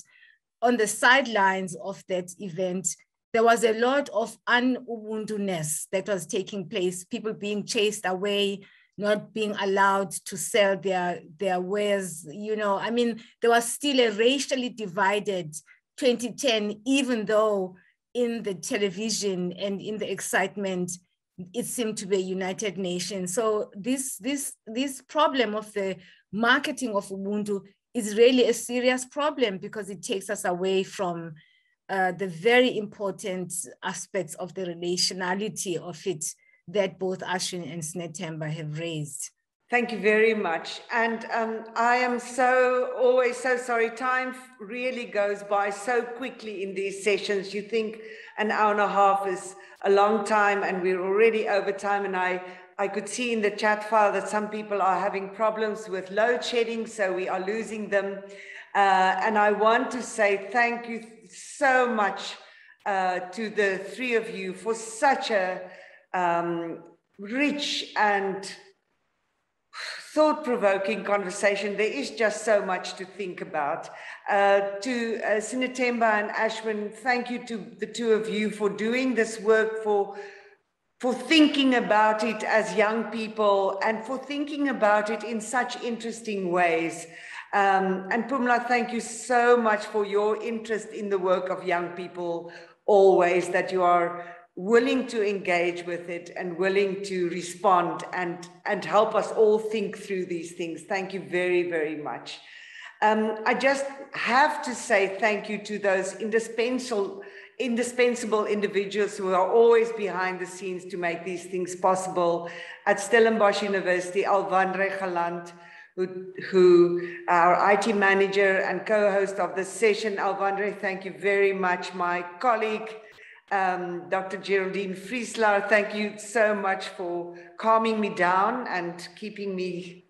on the sidelines of that event, there was a lot of un-Ubuntu-ness that was taking place, people being chased away, not being allowed to sell their wares. I mean, there was still a racially divided 2010, even though in the television and in the excitement, it seemed to be a united nation. So this problem of the marketing of Ubuntu is really a serious problem because it takes us away from the very important aspects of the relationality of it that both Ashwin and Sinethemba have raised. Thank you very much. And I am always so sorry. Time really goes by so quickly in these sessions. You think an hour and a half is a long time and we're already over time. And I could see in the chat file that some people are having problems with load shedding, so we are losing them. And I want to say thank you so much to the three of you for such a rich and thought-provoking conversation. There is just so much to think about. To Sinethemba and Ashwin, thank you to the two of you for doing this work, for thinking about it as young people and for thinking about it in such interesting ways. And Pumla, thank you so much for your interest in the work of young people, always, that you are willing to engage with it and willing to respond and help us all think through these things. Thank you very, very much. I just have to say thank you to those indispensable individuals who are always behind the scenes to make these things possible. At Stellenbosch University, Alvandre Galant, who our IT manager and co-host of this session. Alvandre, thank you very much. My colleague, Dr. Geraldine Friesler, thank you so much for calming me down and keeping me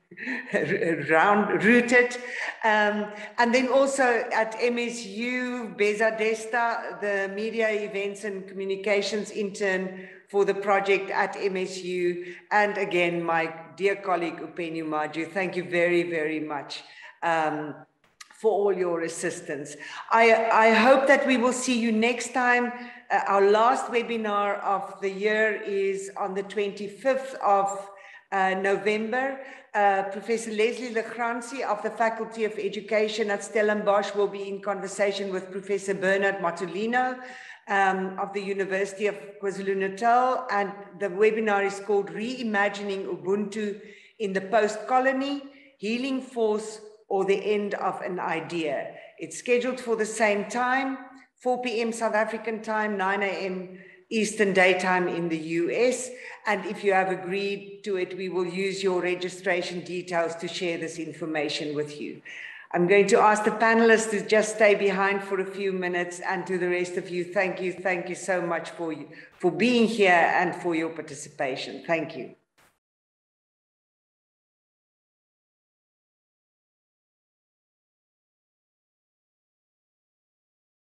rooted. And then also at MSU, Beza Desta, the media events and communications intern for the project at MSU. And again, my dear colleague, Upenyu Maju, thank you very, very much for all your assistance. I hope that we will see you next time. Our last webinar of the year is on the 25th of November. Professor Leslie Legrancy of the Faculty of Education at Stellenbosch will be in conversation with Professor Bernard Matulino of the University of KwaZulu-Natal, and the webinar is called Reimagining Ubuntu in the Post-Colony, Healing Force or the End of an Idea. It's scheduled for the same time, 4 p.m. South African time, 9 a.m. Eastern Daytime in the US. And if you have agreed to it, we will use your registration details to share this information with you. I'm going to ask the panelists to just stay behind for a few minutes, and to the rest of you, thank you so much for being here and for your participation. Thank you.